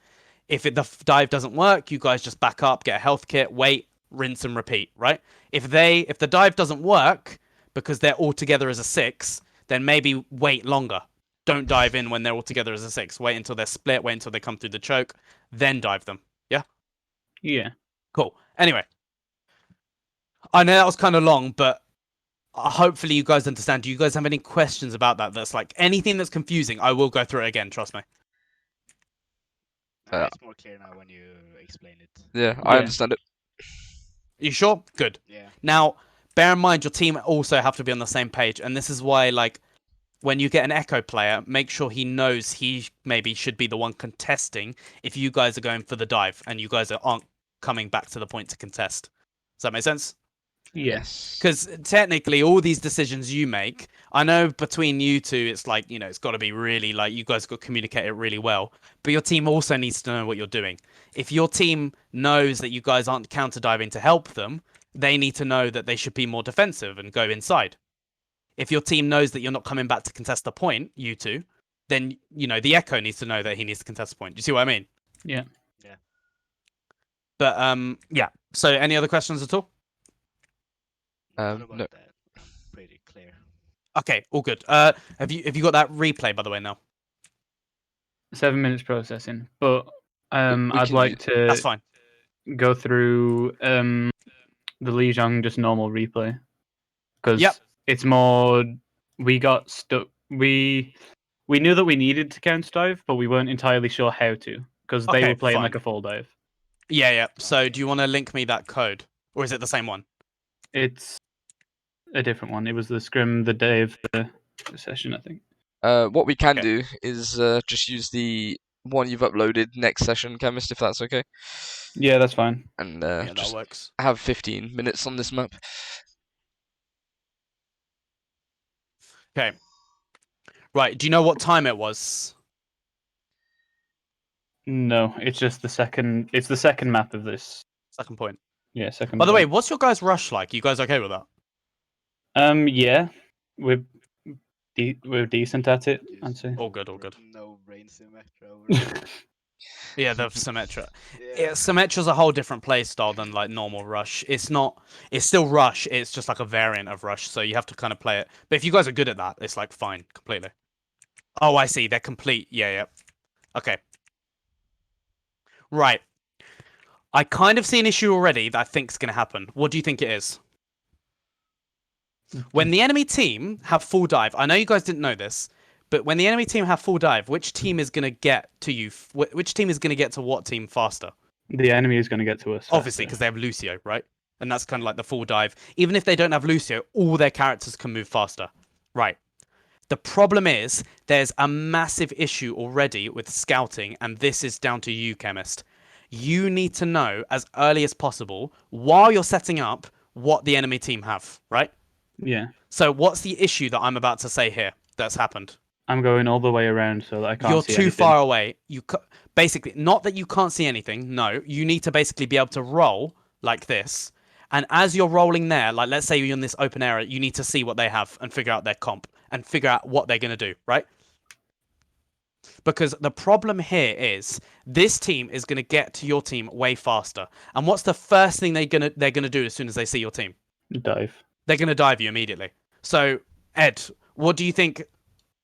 A: If the dive doesn't work, you guys just back up, get a health kit, wait, rinse and repeat, right? If the dive doesn't work because they're all together as a 6, then maybe wait longer. Don't dive in when they're all together as a 6. Wait until they're split, wait until they come through the choke, then dive them. Yeah?
B: Yeah.
A: Cool. Anyway. I know that was kind of long, but hopefully you guys understand. Do you guys have any questions about that? That's like anything that's confusing, I will go through it again, trust me.
D: It's more clear now when you explain it.
C: Yeah, I understand it.
A: You sure? Good.
D: Yeah.
A: Now, bear in mind your team also have to be on the same page, and this is why, like, when you get an Echo player, make sure he knows he maybe should be the one contesting if you guys are going for the dive and you guys aren't coming back to the point to contest. Does that make sense?
B: Yes.
A: Because technically, all these decisions you make, I know between you two, it's like, you know, it's got to be really like you guys got to communicate it really well. But your team also needs to know what you're doing. If your team knows that you guys aren't counter diving to help them, they need to know that they should be more defensive and go inside. If your team knows that you're not coming back to contest the point, you two, then, you know, the Echo needs to know that he needs to contest the point. Do you see what I mean?
B: Yeah.
D: Yeah.
A: But, yeah. So any other questions at all?
D: What about
C: No.
D: that? Pretty clear.
A: Okay, all good. Have you got that replay, by the way, now?
B: 7 minutes processing. But
C: we
B: I'd
C: can
B: like to
A: That's fine.
B: go through the Lijiang just normal replay. Because
A: Yep.
B: it's more we got stuck we knew that we needed to counter dive, but we weren't entirely sure how to. Because they
A: Okay,
B: were playing
A: fine.
B: like a full dive.
A: Yeah, yeah. So do you want to link me that code? Or is it the same one?
B: It's a different one. It was the scrim the day of the session, I think.
C: What we can
A: Okay.
C: do is just use the one you've uploaded next session, Chemist, if that's okay.
B: Yeah, that's fine.
C: And
A: Yeah, that
C: just
A: works.
C: have 15 minutes on this map.
A: Okay. Right, do you know what time it was?
B: No, it's just the second. It's the second map of this.
A: Second point.
B: Yeah, second.
A: By the way,
B: point.
A: what's your guys' rush like? You guys okay with that?
B: Yeah, we're we're decent at it. I'd say.
A: All good, all good.
D: No brain Symmetra over.
A: Yeah, the Symmetra.
D: Yeah.
A: Symmetra's a whole different play style than like normal Rush. It's still Rush, it's just like a variant of Rush, so you have to kind of play it. But if you guys are good at that, it's like fine, completely. Oh, I see, they're complete. Yeah, yeah. Okay. Right. I kind of see an issue already that I think is going to happen. What do you think it is? When the enemy team have full dive, I know you guys didn't know this, but when the enemy team have full dive, which team is going to get to you? Which team is going to get to what team faster?
B: The enemy is going to get to us.
A: Obviously, because they have Lucio, right? And that's kind of like the full dive. Even if they don't have Lucio, all their characters can move faster. Right. The problem is there's a massive issue already with scouting, and this is down to you, Chemist. You need to know as early as possible while you're setting up what the enemy team have, right?
B: Yeah.
A: So what's the issue that I'm about to say here that's happened?
B: I'm going all the way around so that I can't
A: You're
B: see
A: too
B: anything.
A: far away. Basically, not that you can't see anything. No, you need to basically be able to roll like this. And as you're rolling there, like let's say you're in this open area, you need to see what they have and figure out their comp and figure out what they're going to do, right? Because the problem here is this team is going to get to your team way faster. And what's the first thing they're going to do as soon as they see your team?
B: Dive.
A: They're going to dive you immediately. So, Ed, what do you think?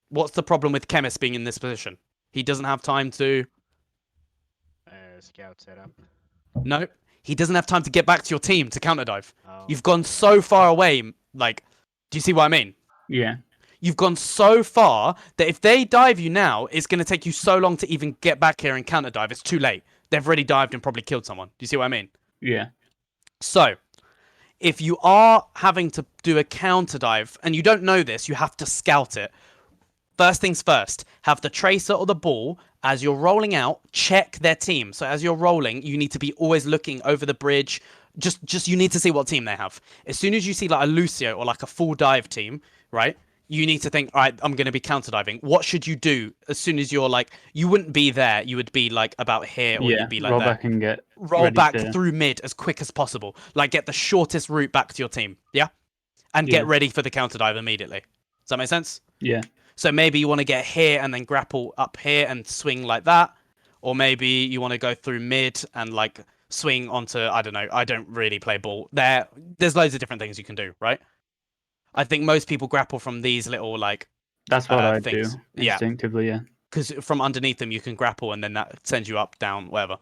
A: What's the problem with Chemist being in this position? He doesn't have time to...
D: Scout setup.
A: No, he doesn't have time to get back to your team to counter dive.
D: Oh.
A: You've gone so far away. Like, do you see what I mean?
B: Yeah.
A: You've gone so far that if they dive you now, it's going to take you so long to even get back here and counter dive. It's too late. They've already dived and probably killed someone. Do you see what I mean?
B: Yeah.
A: So, if you are having to do a counter dive and you don't know this, you have to scout it. First things first, have the tracer or the ball as you're rolling out, check their team. So as you're rolling, you need to be always looking over the bridge. Just you need to see what team they have. As soon as you see like a Lucio or like a full dive team, right? You need to think, all right, I'm going to be counter diving. What should you do as soon as you're like, you wouldn't be there. You would be like about here or you'd be like
B: roll
A: there.
B: back and get
A: Roll
B: ready
A: back
B: to...
A: through mid as quick as possible. Like get the shortest route back to your team. Yeah. And get
B: Yeah.
A: ready for the counter dive immediately. Does that make sense?
B: Yeah.
A: So maybe you want to get here and then grapple up here and swing like that. Or maybe you want to go through mid and like swing onto, I don't know, I don't really play ball. There's loads of different things you can do, right? I think most people grapple from these little like
B: That's what I
A: things.
B: do
A: Yeah.
B: instinctively, yeah.
A: Because from underneath them you can grapple and then that sends you up, down, whatever.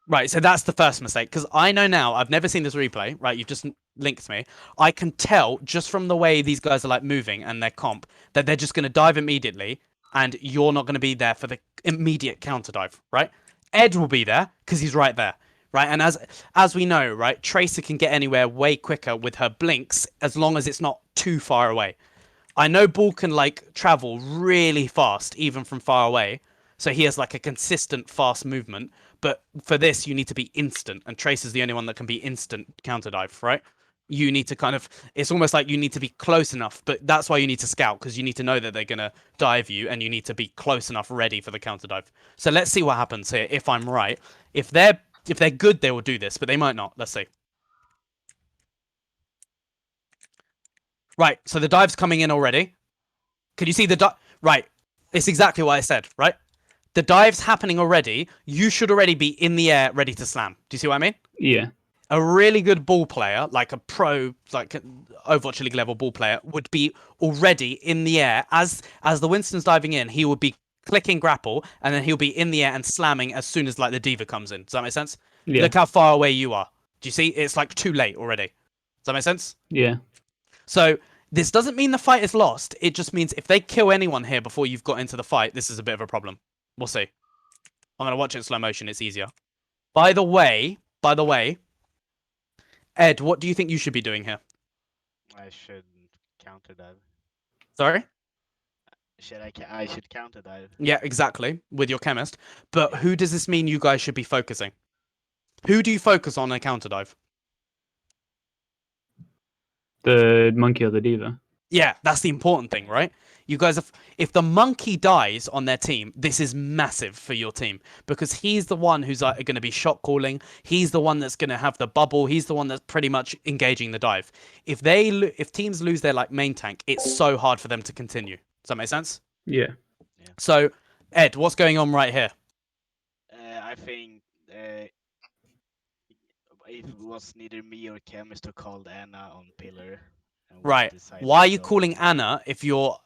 A: Right, so that's the first mistake. Because I know now, I've never seen this replay, right? You've just linked me. I can tell just from the way these guys are like moving and their comp that they're just going to dive immediately and you're not going to be there for the immediate counter dive, right? Ed will be there because he's right there, right? And as we know, right, Tracer can get anywhere way quicker with her blinks as long as it's not too far away. I know Ball can like travel really fast even from far away, so he has like a consistent fast movement. But for this, you need to be instant, and Tracer's the only one that can be instant counter dive, right? You need to kind of, it's almost like you need to be close enough, but that's why you need to scout, because you need to know that they're going to dive you, and you need to be close enough ready for the counter dive. So let's see what happens here, if I'm right. If they're good, they will do this, but they might not. Let's see. Right, so the dive's coming in already. Can you see the dive? Right, it's exactly what I said, right? The dive's happening already. You should already be in the air, ready to slam. Do you see what I mean?
B: Yeah.
A: A really good ball player, like a pro, like Overwatch League level ball player, would be already in the air. As the Winston's diving in, he would be clicking grapple, and then he'll be in the air and slamming as soon as like the diva comes in. Does that make sense?
B: Yeah.
A: Look how far away you are. Do you see? It's like too late already. Does that make sense?
B: Yeah.
A: So this doesn't mean the fight is lost. It just means if they kill anyone here before you've got into the fight, this is a bit of a problem. We'll see. I'm going to watch it in slow motion. It's easier. By the way, Ed, what do you think you should be doing here?
D: I should counter dive.
A: Sorry?
D: I should counter dive.
A: Yeah, exactly. With your chemist. But who does this mean you guys should be focusing? Who do you focus on a counter dive?
B: The monkey or the diva.
A: Yeah, that's the important thing, right? You guys have, if the monkey dies on their team, this is massive for your team because he's the one who's going to be shot calling. He's the one that's going to have the bubble. He's the one that's pretty much engaging the dive. If teams lose their like main tank, it's so hard for them to continue. Does that make sense?
B: Yeah.
A: So, Ed, what's going on right here?
D: I think it was neither me or Chemist who called Anna on pillar. And we
A: Right.
D: decided
A: Why are
D: to
A: you
D: go-
A: calling Anna if your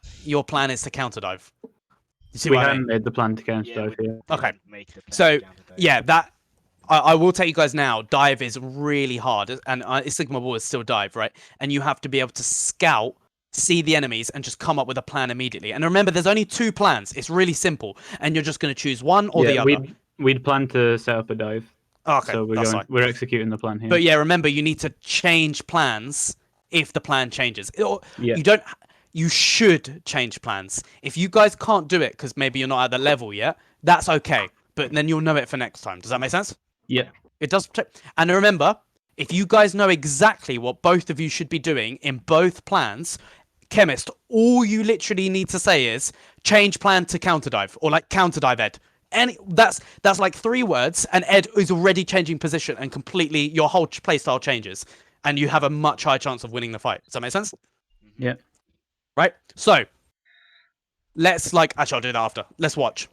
A: plan is to counter dive? You see
B: We
A: what I
B: hadn't
A: mean?
B: made the plan to counter
D: Yeah,
B: dive
D: we
B: here.
A: Okay.
D: didn't make the plan
A: So,
D: to counter dive.
A: yeah, that I will tell you guys now, dive is really hard, and Sigma Ball is still dive, right? And you have to be able to scout, see the enemies, and just come up with a plan immediately. And remember, there's only 2 plans. It's really simple, and you're just going to choose one or the other.
B: We'd planned to set up a dive.
A: Okay,
B: So
A: that's fine.
B: we're executing the plan here.
A: But yeah, remember, you need to change plans if the plan changes.
B: Yeah.
A: You should change plans. If you guys can't do it because maybe you're not at the level yet, that's okay. But then you'll know it for next time. Does that make sense?
B: Yeah.
A: It does. And remember, if you guys know exactly what both of you should be doing in both plans, Chemist, all you literally need to say is change plan to counter dive or like counter dive Ed. That's like 3 words, and Ed is already changing position and completely your whole playstyle changes, and you have a much higher chance of winning the fight. Does that make sense?
B: Yeah.
A: Right. So let's actually I'll do that after. Let's watch.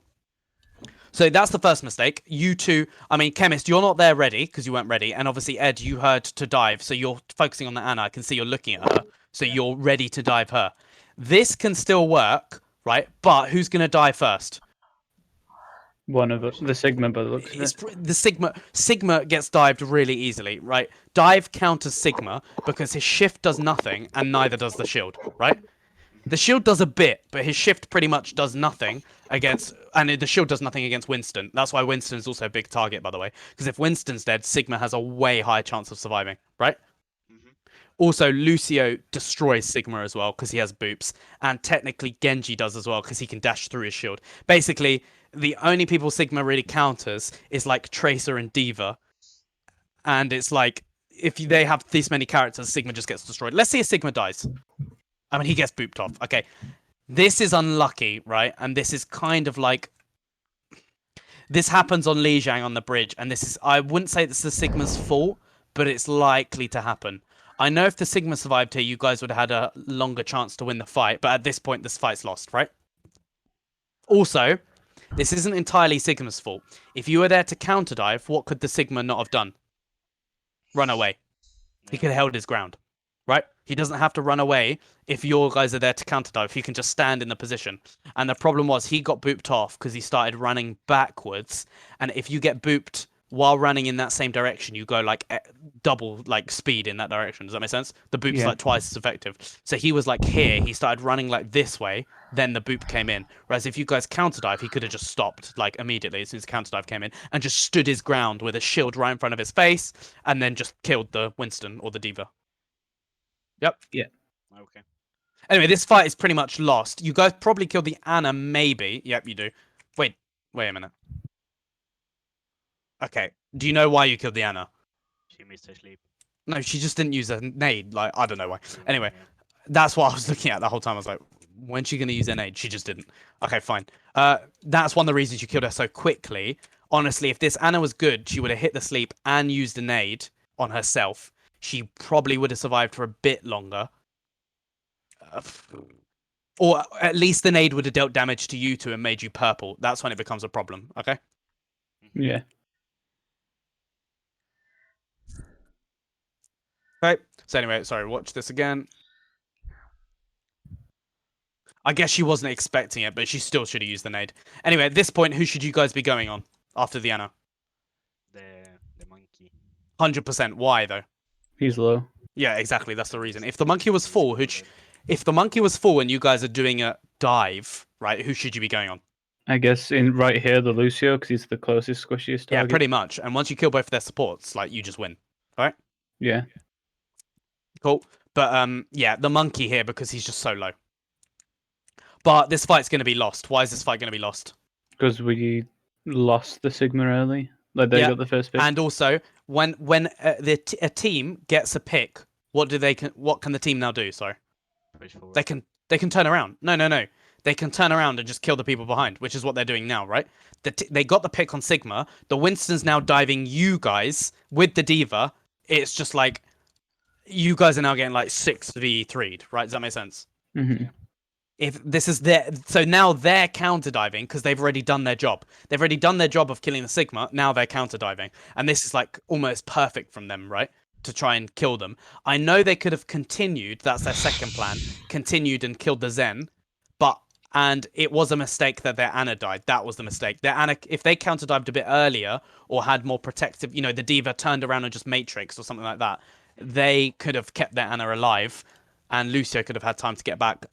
A: So that's the first mistake. You two, I mean, Chemist, you're not there ready because you weren't ready, and obviously Ed, you heard to dive, so you're focusing on the Anna. I can see you're looking at her, so you're ready to dive her. This can still work, right? But who's gonna die first?
B: One of us, the Sigma, by the looks of
A: It's
B: it.
A: the Sigma gets dived really easily, right? Dive counters Sigma because his shift does nothing and neither does the shield, right? The shield does a bit, but his shift pretty much does nothing against, and the shield does nothing against Winston. That's why Winston's also a big target, by the way. Because if Winston's dead, Sigma has a way higher chance of surviving, right?
D: Mhm.
A: Also, Lucio destroys Sigma as well because he has boops, and technically Genji does as well because he can dash through his shield. Basically, the only people Sigma really counters is like Tracer and Diva, and it's like if they have this many characters, Sigma just gets destroyed. Let's see if Sigma dies. I mean, he gets booped off. Okay, this is unlucky, right? And this is kind of like this happens on Lijiang on the bridge, and this is I wouldn't say it's the Sigma's fault, but it's likely to happen. I know if the Sigma survived here, you guys would have had a longer chance to win the fight, but at this point, this fight's lost, right? Also, this isn't entirely Sigma's fault. If you were there to counter dive, what could the Sigma not have done? Run away. He could have held his ground, right? He doesn't have to run away if your guys are there to counter dive. He can just stand in the position. And the problem was he got booped off because he started running backwards. And if you get booped while running in that same direction, you go like double like speed in that direction. Does that make sense? The boop's
B: Yeah.
A: like twice as effective. So he was like here. He started running like this way. Then the boop came in. Whereas if you guys counter dive, he could have just stopped like immediately as soon as counter dive came in and just stood his ground with a shield right in front of his face and then just killed the Winston or the Diva. Yep.
D: Okay.
A: Anyway, this fight is pretty much lost. You guys probably killed the Anna, maybe. Yep, you do. Wait a minute. Okay. Do you know why you killed the Anna?
D: She missed her sleep.
A: No, she just didn't use a nade. Like, I don't know why.
D: Yeah,
A: Anyway,
D: yeah.
A: that's what I was looking at the whole time. I was like, when's she going to use a nade? She just didn't. Okay, fine. That's one of the reasons you killed her so quickly. Honestly, if this Anna was good, she would have hit the sleep and used a nade on herself. She probably would have survived for a bit longer. Or at least the nade would have dealt damage to you two and made you purple. That's when it becomes a problem, okay?
D: Mhm.
B: Yeah.
A: Right. So anyway, sorry, watch this again. I guess she wasn't expecting it, but she still should have used the nade. Anyway, at this point, who should you guys be going on after the Anna?
D: The monkey.
A: 100%. Why, though?
B: He's low.
A: Yeah, exactly. That's the reason. If the monkey was full,
D: He's
A: if the monkey was full and you guys are doing a dive, right, who should you be going on?
B: I guess in right here, the Lucio, because he's the closest squishiest
A: Yeah,
B: target.
A: pretty much. And once you kill both of their supports, like, you just win. Right?
B: Yeah.
A: Cool. But, yeah, the monkey here because he's just so low. But this fight's going to be lost. Why is this fight going to be lost?
B: Because we lost the Sigma early. Like they
A: Yeah,
B: got the first pick.
A: And also, when a team gets a pick, what can the team now do? Sorry,
D: push forward.
A: they can turn around. No. They can turn around and just kill the people behind, which is what they're doing now, right? They got the pick on Sigma. The Winston's now diving you guys with the Diva. It's just like you guys are now getting like 6v3'd, right? Does that make sense?
B: Mm-hmm.
A: If this is their so now they're counter diving because they've already done their job. They've already done their job of killing the Sigma. Now they're counter diving, and this is like almost perfect from them, right? To try and kill them. I know they could have continued. That's their second plan. Continued and killed the Zen, and it was a mistake that their Anna died. That was the mistake. Their Anna, if they counter dived a bit earlier or had more protective, the Diva turned around and just matrixed or something like that, they could have kept their Anna alive. And Lucio could have had time to get back.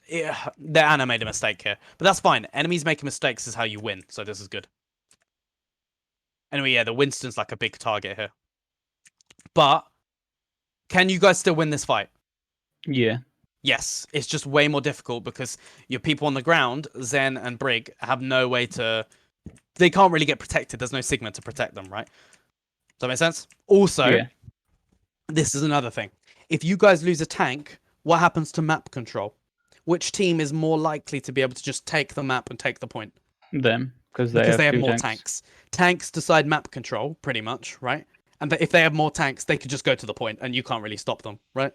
A: Their Anna made a mistake here. But that's fine. Enemies making mistakes is how you win. So this is good. Anyway, yeah, the Winston's like a big target here. But can you guys still win this fight?
B: Yeah.
A: Yes. It's just way more difficult because your people on the ground, Zen and Brig, have no way to... They can't really get protected. There's no Sigma to protect them, right? Does that make sense? Also,
B: Yeah.
A: This is another thing. If you guys lose a tank... What happens to map control? Which team is more likely to be able to just take the map and take the point?
B: Them, because they
A: Because they have
B: two
A: more
B: tanks.
A: tanks. Tanks decide map control, pretty much, right? And if they have more tanks, they could just go to the point, and you can't really stop them, right?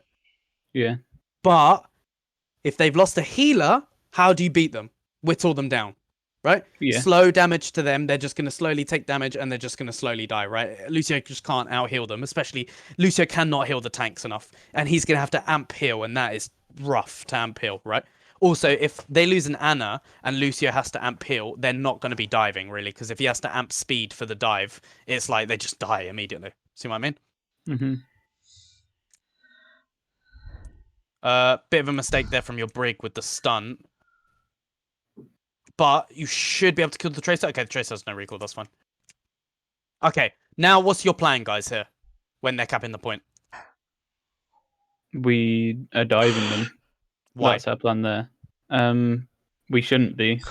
B: Yeah.
A: But if they've lost a healer, how do you beat them? Whittle them down, right?
B: Yeah.
A: Slow damage to them. They're just going to slowly take damage, and they're just going to slowly die, right? Lucio just can't out-heal them, especially Lucio cannot heal the tanks enough, and he's going to have to amp heal, and that is rough to amp heal, right? Also, if they lose an Anna and Lucio has to amp heal, they're not going to be diving, really, because if he has to amp speed for the dive, it's like they just die immediately. See what I mean?
B: Mm-hmm.
A: Bit of a mistake there from your Brig with the stun. But you should be able to kill the Tracer. Okay, the Tracer has no recall. That's fine. Okay, now what's your plan, guys, here? When they're capping the point.
B: We are diving them.
A: Why?
B: That's our plan there. We shouldn't be.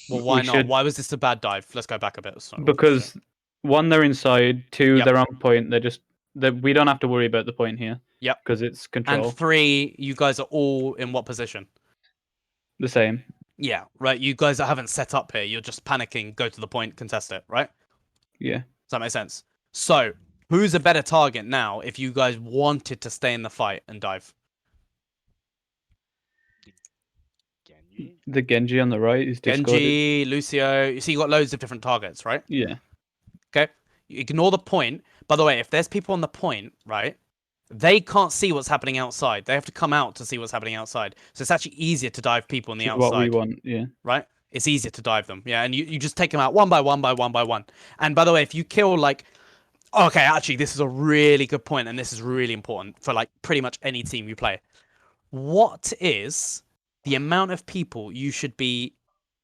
A: Well, why
B: we
A: not?
B: should-
A: Why was this a bad dive? Let's go back a bit. Sorry,
B: Because one, they're inside. Two,
A: Yep.
B: they're on point. We don't have to worry about the point here.
A: Yep.
B: Because it's control.
A: And 3, you guys are all in what position?
B: The same.
A: Yeah, right. You guys that haven't set up here, you're just panicking, go to the point, contest it, right?
B: Yeah.
A: Does that make sense? So, who's a better target now if you guys wanted to stay in the fight and dive?
D: Genji?
B: The Genji on the right is discarded.
A: Genji, Lucio. You see, you got loads of different targets, right?
B: Yeah.
A: Okay. You ignore the point. By the way, if there's people on the point, right, they can't see what's happening outside. They have to come out to see what's happening outside. So it's actually easier to dive people on the
B: Which is
A: outside.
B: what we want, yeah.
A: Right? It's easier to dive them. Yeah, and you just take them out one by one by one by one. And by the way, if you kill like... Okay, actually, this is a really good point, and this is really important for like pretty much any team you play. What is the amount of people you should be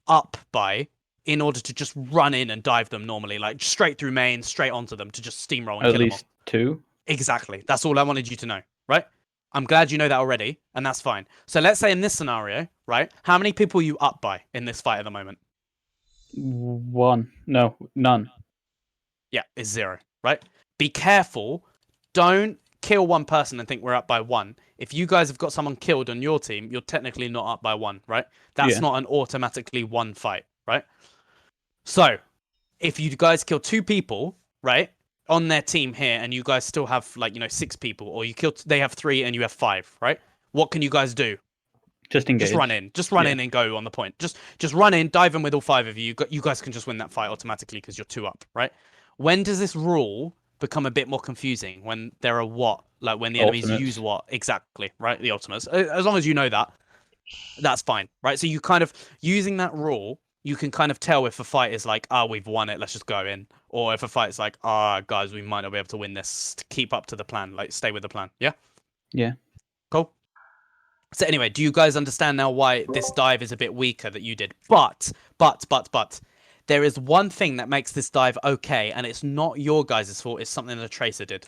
A: up by in order to just run in and dive them normally, like straight through main, straight onto them to just steamroll and
B: At
A: kill them
B: least 2.
A: Exactly. That's all I wanted you to know, right? I'm glad you know that already, and that's fine. So let's say in this scenario, right? How many people are you up by in this fight at the moment?
B: 1. No, none.
A: Yeah, it's 0, right? Be careful. Don't kill one person and think we're up by 1. If you guys have got someone killed on your team, you're technically not up by 1, right? That's
B: Yeah.
A: not an automatically 1 fight, right? So, if you guys kill 2 people, right, on their team here, and you guys still have like 6 people, or they have 3 and you have 5, right? What can you guys do?
B: Just engage.
A: Just run in. Just run in and go on the point. Just run in, dive in with all 5 of you. You guys can just win that fight automatically because you're 2 up, right? When does this rule become a bit more confusing? When there are what? Like when the enemies
B: Ultimates.
A: use what? Exactly, right? The ultimates. As long as you know that, that's fine, right? So you kind of, using that rule, you can kind of tell if a fight is like, we've won it, let's just go in. Or if a fight is like, guys, we might not be able to win this. Keep up to the plan. Like, stay with the plan. Yeah?
B: Yeah.
A: Cool. So anyway, do you guys understand now why this dive is a bit weaker that you did? But, there is one thing that makes this dive okay, and it's not your guys' fault, it's something that Tracer did.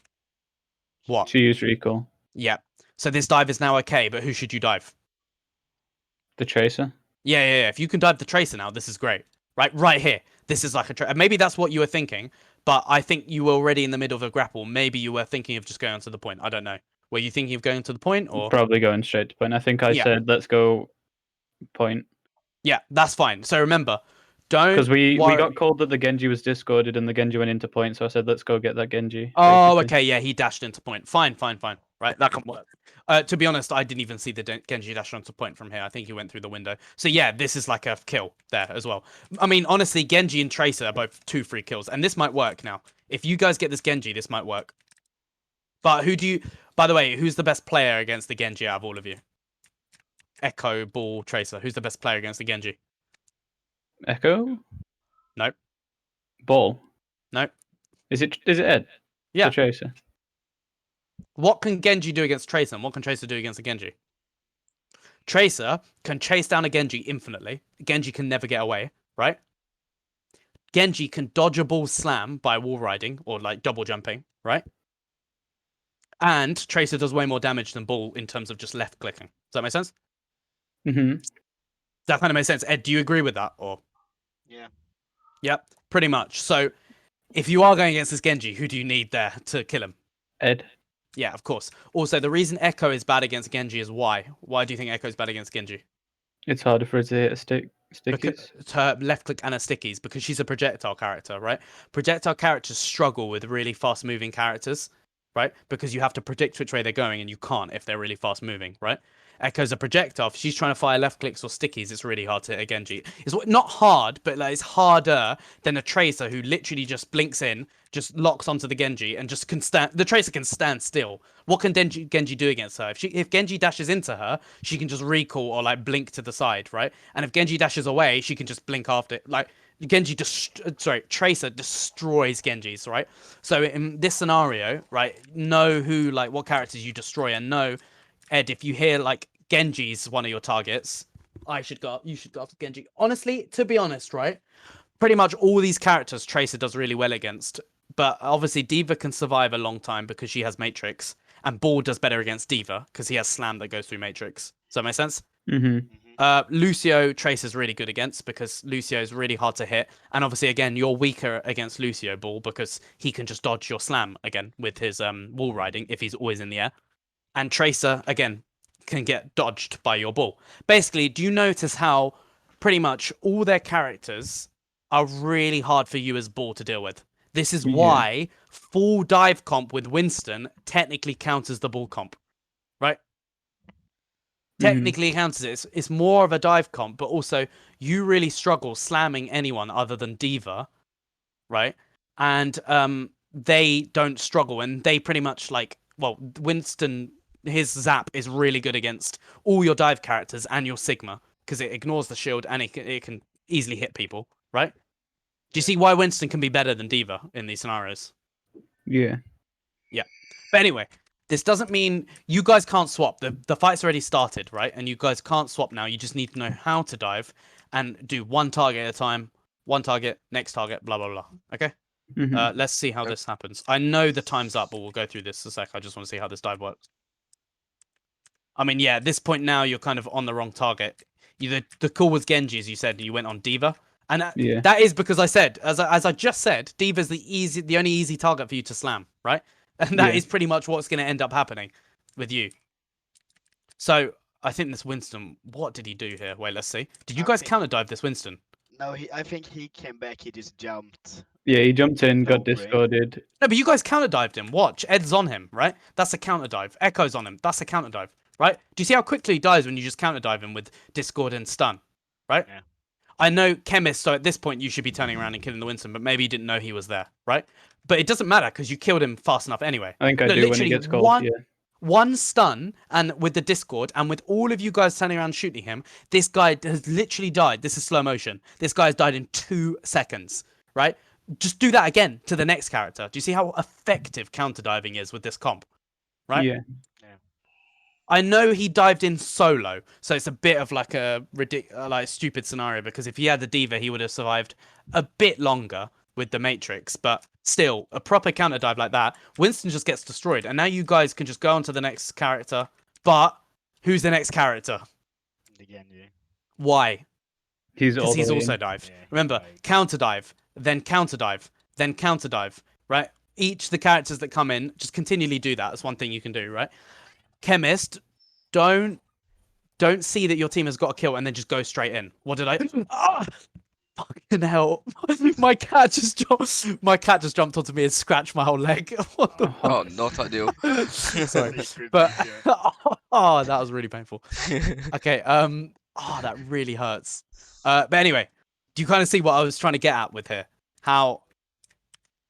A: What?
B: To use recall.
A: Yeah. So this dive is now okay, but who should you dive?
B: The Tracer.
A: Yeah. If you can dive the Tracer now, this is great. Right here. This is like a maybe that's what you were thinking, but I think you were already in the middle of a grapple. Maybe you were thinking of just going to the point. I don't know. Were you thinking of going to the point, or?
B: Probably going straight to point. I think I
A: Yeah.
B: said let's go point.
A: Yeah, that's fine. So remember, don't
B: Because we
A: worry-
B: got called that the Genji was discarded and the Genji went into point, so I said let's go get that Genji.
A: Oh,
B: basically.
A: okay, yeah, he dashed into point. Fine. Right, that can work. To be honest, I didn't even see the Genji dash onto point from here. I think he went through the window. So yeah, this is like a kill there as well. I mean, honestly, Genji and Tracer are both 2 free kills, and this might work now. If you guys get this Genji, this might work. But by the way, who's the best player against the Genji out of all of you? Echo, Ball, Tracer. Who's the best player against the Genji?
B: Echo?
A: Nope.
B: Ball?
A: Nope.
B: Is it Ed?
A: Yeah.
B: The Tracer.
A: What can Genji do against Tracer, and what can Tracer do against a Genji? Tracer can chase down a Genji infinitely. Genji can never get away, right? Genji can dodge a ball slam by wall riding or like double jumping, right? And Tracer does way more damage than Ball in terms of just left clicking. Does that make sense?
B: Mm-hmm.
A: That kind of makes sense. Ed, do you agree with that? Or
D: Yeah.
A: Yep, pretty much. So if you are going against this Genji, who do you need there to kill him?
B: Ed.
A: Yeah, of course. Also, the reason Echo is bad against Genji is why? Why do you think Echo is bad against Genji?
B: It's harder for it to hit a stickies.
A: Because it's her left click and her stickies, because she's a projectile character, right? Projectile characters struggle with really fast moving characters, right? Because you have to predict which way they're going, and you can't if they're really fast moving, right? Echo's a projectile. If she's trying to fire left clicks or stickies, it's really hard to hit a Genji. It's not hard, but like, it's harder than a Tracer who literally just blinks in, just locks onto the Genji, and just can stand. The Tracer can stand still. What can Genji do against her? If Genji dashes into her, she can just recall or like blink to the side, right? And if Genji dashes away, she can just blink after it. Like Tracer destroys Genjis, right? So in this scenario, right, know what characters you destroy, and know Ed, if you hear like Genji's one of your targets, you should go after Genji. Honestly, to be honest, right? Pretty much all these characters Tracer does really well against. But obviously Diva can survive a long time because she has Matrix. And Ball does better against Diva because he has Slam that goes through Matrix. Does that make sense?
B: Mm-hmm.
A: Lucio Tracer's really good against because Lucio is really hard to hit. And obviously, again, you're weaker against Lucio Ball because he can just dodge your Slam again with his wall riding if he's always in the air. And Tracer, again, can get dodged by your ball. Basically, do you notice how pretty much all their characters are really hard for you as Ball to deal with? This is why full dive comp with Winston technically counts as the Ball comp, right? Technically counts it. It's more of a dive comp, but also you really struggle slamming anyone other than Diva, right? And they don't struggle, and they pretty much like, well, Winston, his zap is really good against all your dive characters and your Sigma because it ignores the shield and it can easily hit people, right? Do you see why Winston can be better than Diva in these scenarios?
B: Yeah.
A: Yeah. But anyway, this doesn't mean you guys can't swap. The fight's already started, right? And you guys can't swap now. You just need to know how to dive and do one target at a time. One target, next target, blah, blah, blah. Okay? Let's see how this happens. I know the time's up, but we'll go through this a sec. I just want to see how this dive works. I mean, yeah, at this point now, you're kind of on the wrong target. The call was Genji, as you said, and you went on Diva. And that is because I said, as I just said, Diva's the only easy target for you to slam, right? And that is pretty much what's going to end up happening with you. So I think this Winston, what did he do here? Wait, let's see. Did you guys counter dive this Winston?
D: No, I think he came back. He just jumped.
B: Yeah, he jumped in, got
D: Over it.
B: discarded.
A: No, but you guys counter dived him. Watch, Ed's on him, right? That's a counter dive. Echo's on him. That's a counter dive, right? Do you see how quickly he dies when you just counter dive him with Discord and stun, right?
D: Yeah.
A: I know Chemist, so at this point you should be turning around and killing the Winston, but maybe you didn't know he was there, right? But it doesn't matter because you killed him fast enough anyway.
B: I think I do when he gets called.
A: One stun and with the Discord and with all of you guys turning around shooting him, this guy has literally died. This is slow motion. This guy has died in 2 seconds, right? Just do that again to the next character. Do you see how effective counter diving is with this comp, right?
B: Yeah.
A: I know he dived in solo, so it's a bit of like a like stupid scenario because if he had the Diva, he would have survived a bit longer with the Matrix. But still, a proper counter dive like that, Winston just gets destroyed, and now you guys can just go on to the next character. But who's the next character?
D: Again, yeah.
A: Why?
B: Because
A: he's also dived.
D: Yeah,
A: Remember, counter dive, then counter dive, then counter dive. Right? Each of the characters that come in, just continually do that. That's one thing you can do, right? Chemist, don't see that your team has got a kill and then just go straight in. What did I? Ah, fucking hell! My cat just jumped onto me and scratched my whole leg. What the
C: Oh, not ideal.
A: Sorry, but oh, that was really painful. Okay, oh, that really hurts. But anyway, do you kind of see what I was trying to get at with here? How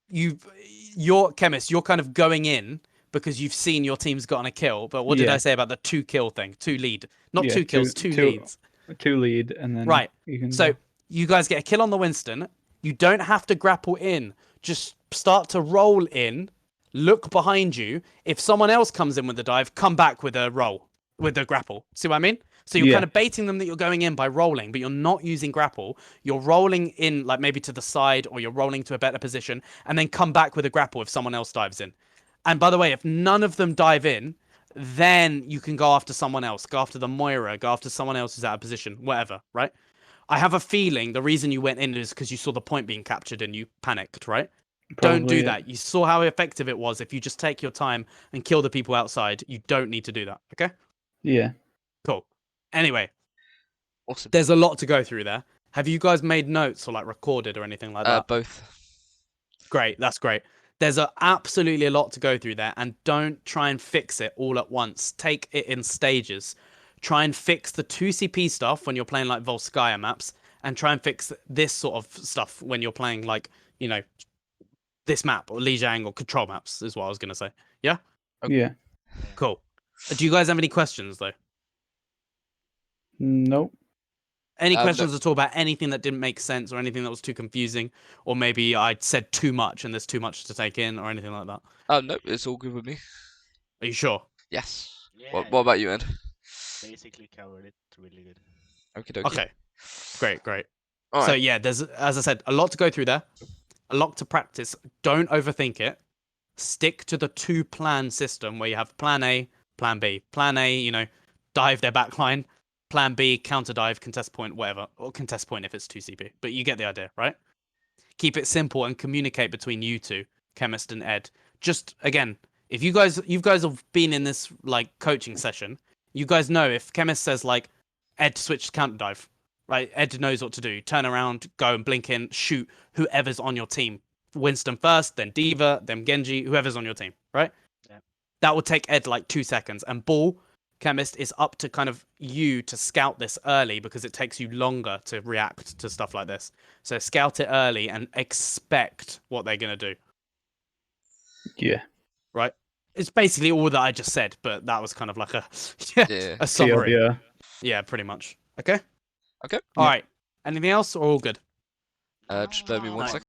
A: your Chemist, you're kind of going in because you've seen your team's gotten a kill. But what did I say about the 2 kill thing? 2 lead. Not 2 kills, 2 leads.
B: 2 lead, and then...
A: Right. So you guys get a kill on the Winston. You don't have to grapple in. Just start to roll in. Look behind you. If someone else comes in with the dive, come back with a roll. With a grapple. See what I mean? So you're kind of baiting them that you're going in by rolling, but you're not using grapple. You're rolling in like maybe to the side, or you're rolling to a better position, and then come back with a grapple if someone else dives in. And by the way, if none of them dive in, then you can go after someone else. Go after the Moira. Go after someone else who's out of position. Whatever, right? I have a feeling the reason you went in is because you saw the point being captured and you panicked, right? Don't do that. You saw how effective it was. If you just take your time and kill the people outside, you don't need to do that, okay?
B: Yeah.
A: Cool. Anyway.
C: Awesome.
A: There's a lot to go through there. Have you guys made notes or like recorded or anything like that?
C: Both.
A: Great. That's great. There's absolutely a lot to go through there, and don't try and fix it all at once. Take it in stages. Try and fix the 2CP stuff when you're playing like Volskaya maps, and try and fix this sort of stuff when you're playing like, you know, this map or Lijiang or control maps is what I was going to say. Yeah?
C: Okay.
B: Yeah.
A: Cool. Do you guys have any questions though?
B: Nope.
A: Any questions at all about anything that didn't make sense or anything that was too confusing, or maybe I said too much and there's too much to take in or anything like that?
C: No, it's all good with me.
A: Are you sure?
C: Yes.
D: Yeah,
C: What about you, Ed?
D: basically covered it really good.
C: Okie dokie.
A: Okay, great.
C: All
A: So
C: right.
A: yeah, there's, as I said, a lot to go through there, a lot to practice. Don't overthink it. Stick to the 2-plan system where you have plan A, plan B. Plan A, dive their backline. Plan B, counter dive, contest point, whatever, or contest point if it's 2CP. But you get the idea, right? Keep it simple and communicate between you two, Chemist and Ed. Just again, if you guys have been in this like coaching session, you guys know if Chemist says like Ed switch to counter dive, right? Ed knows what to do. Turn around, go and blink in, shoot whoever's on your team. Winston first, then Diva, then Genji, whoever's on your team, right?
D: Yeah.
A: That would take Ed like 2 seconds. And Ball, Chemist, is up to kind of you to scout this early because it takes you longer to react to stuff like this. So scout it early and expect what they're going to do,
B: Yeah.
A: right? It's basically all that I just said, but that was kind of like a summary.
B: TLDR.
A: Yeah, pretty much. Okay?
C: Okay.
A: All right. Anything else or all good?
C: Just bear with me one
D: No.
C: second.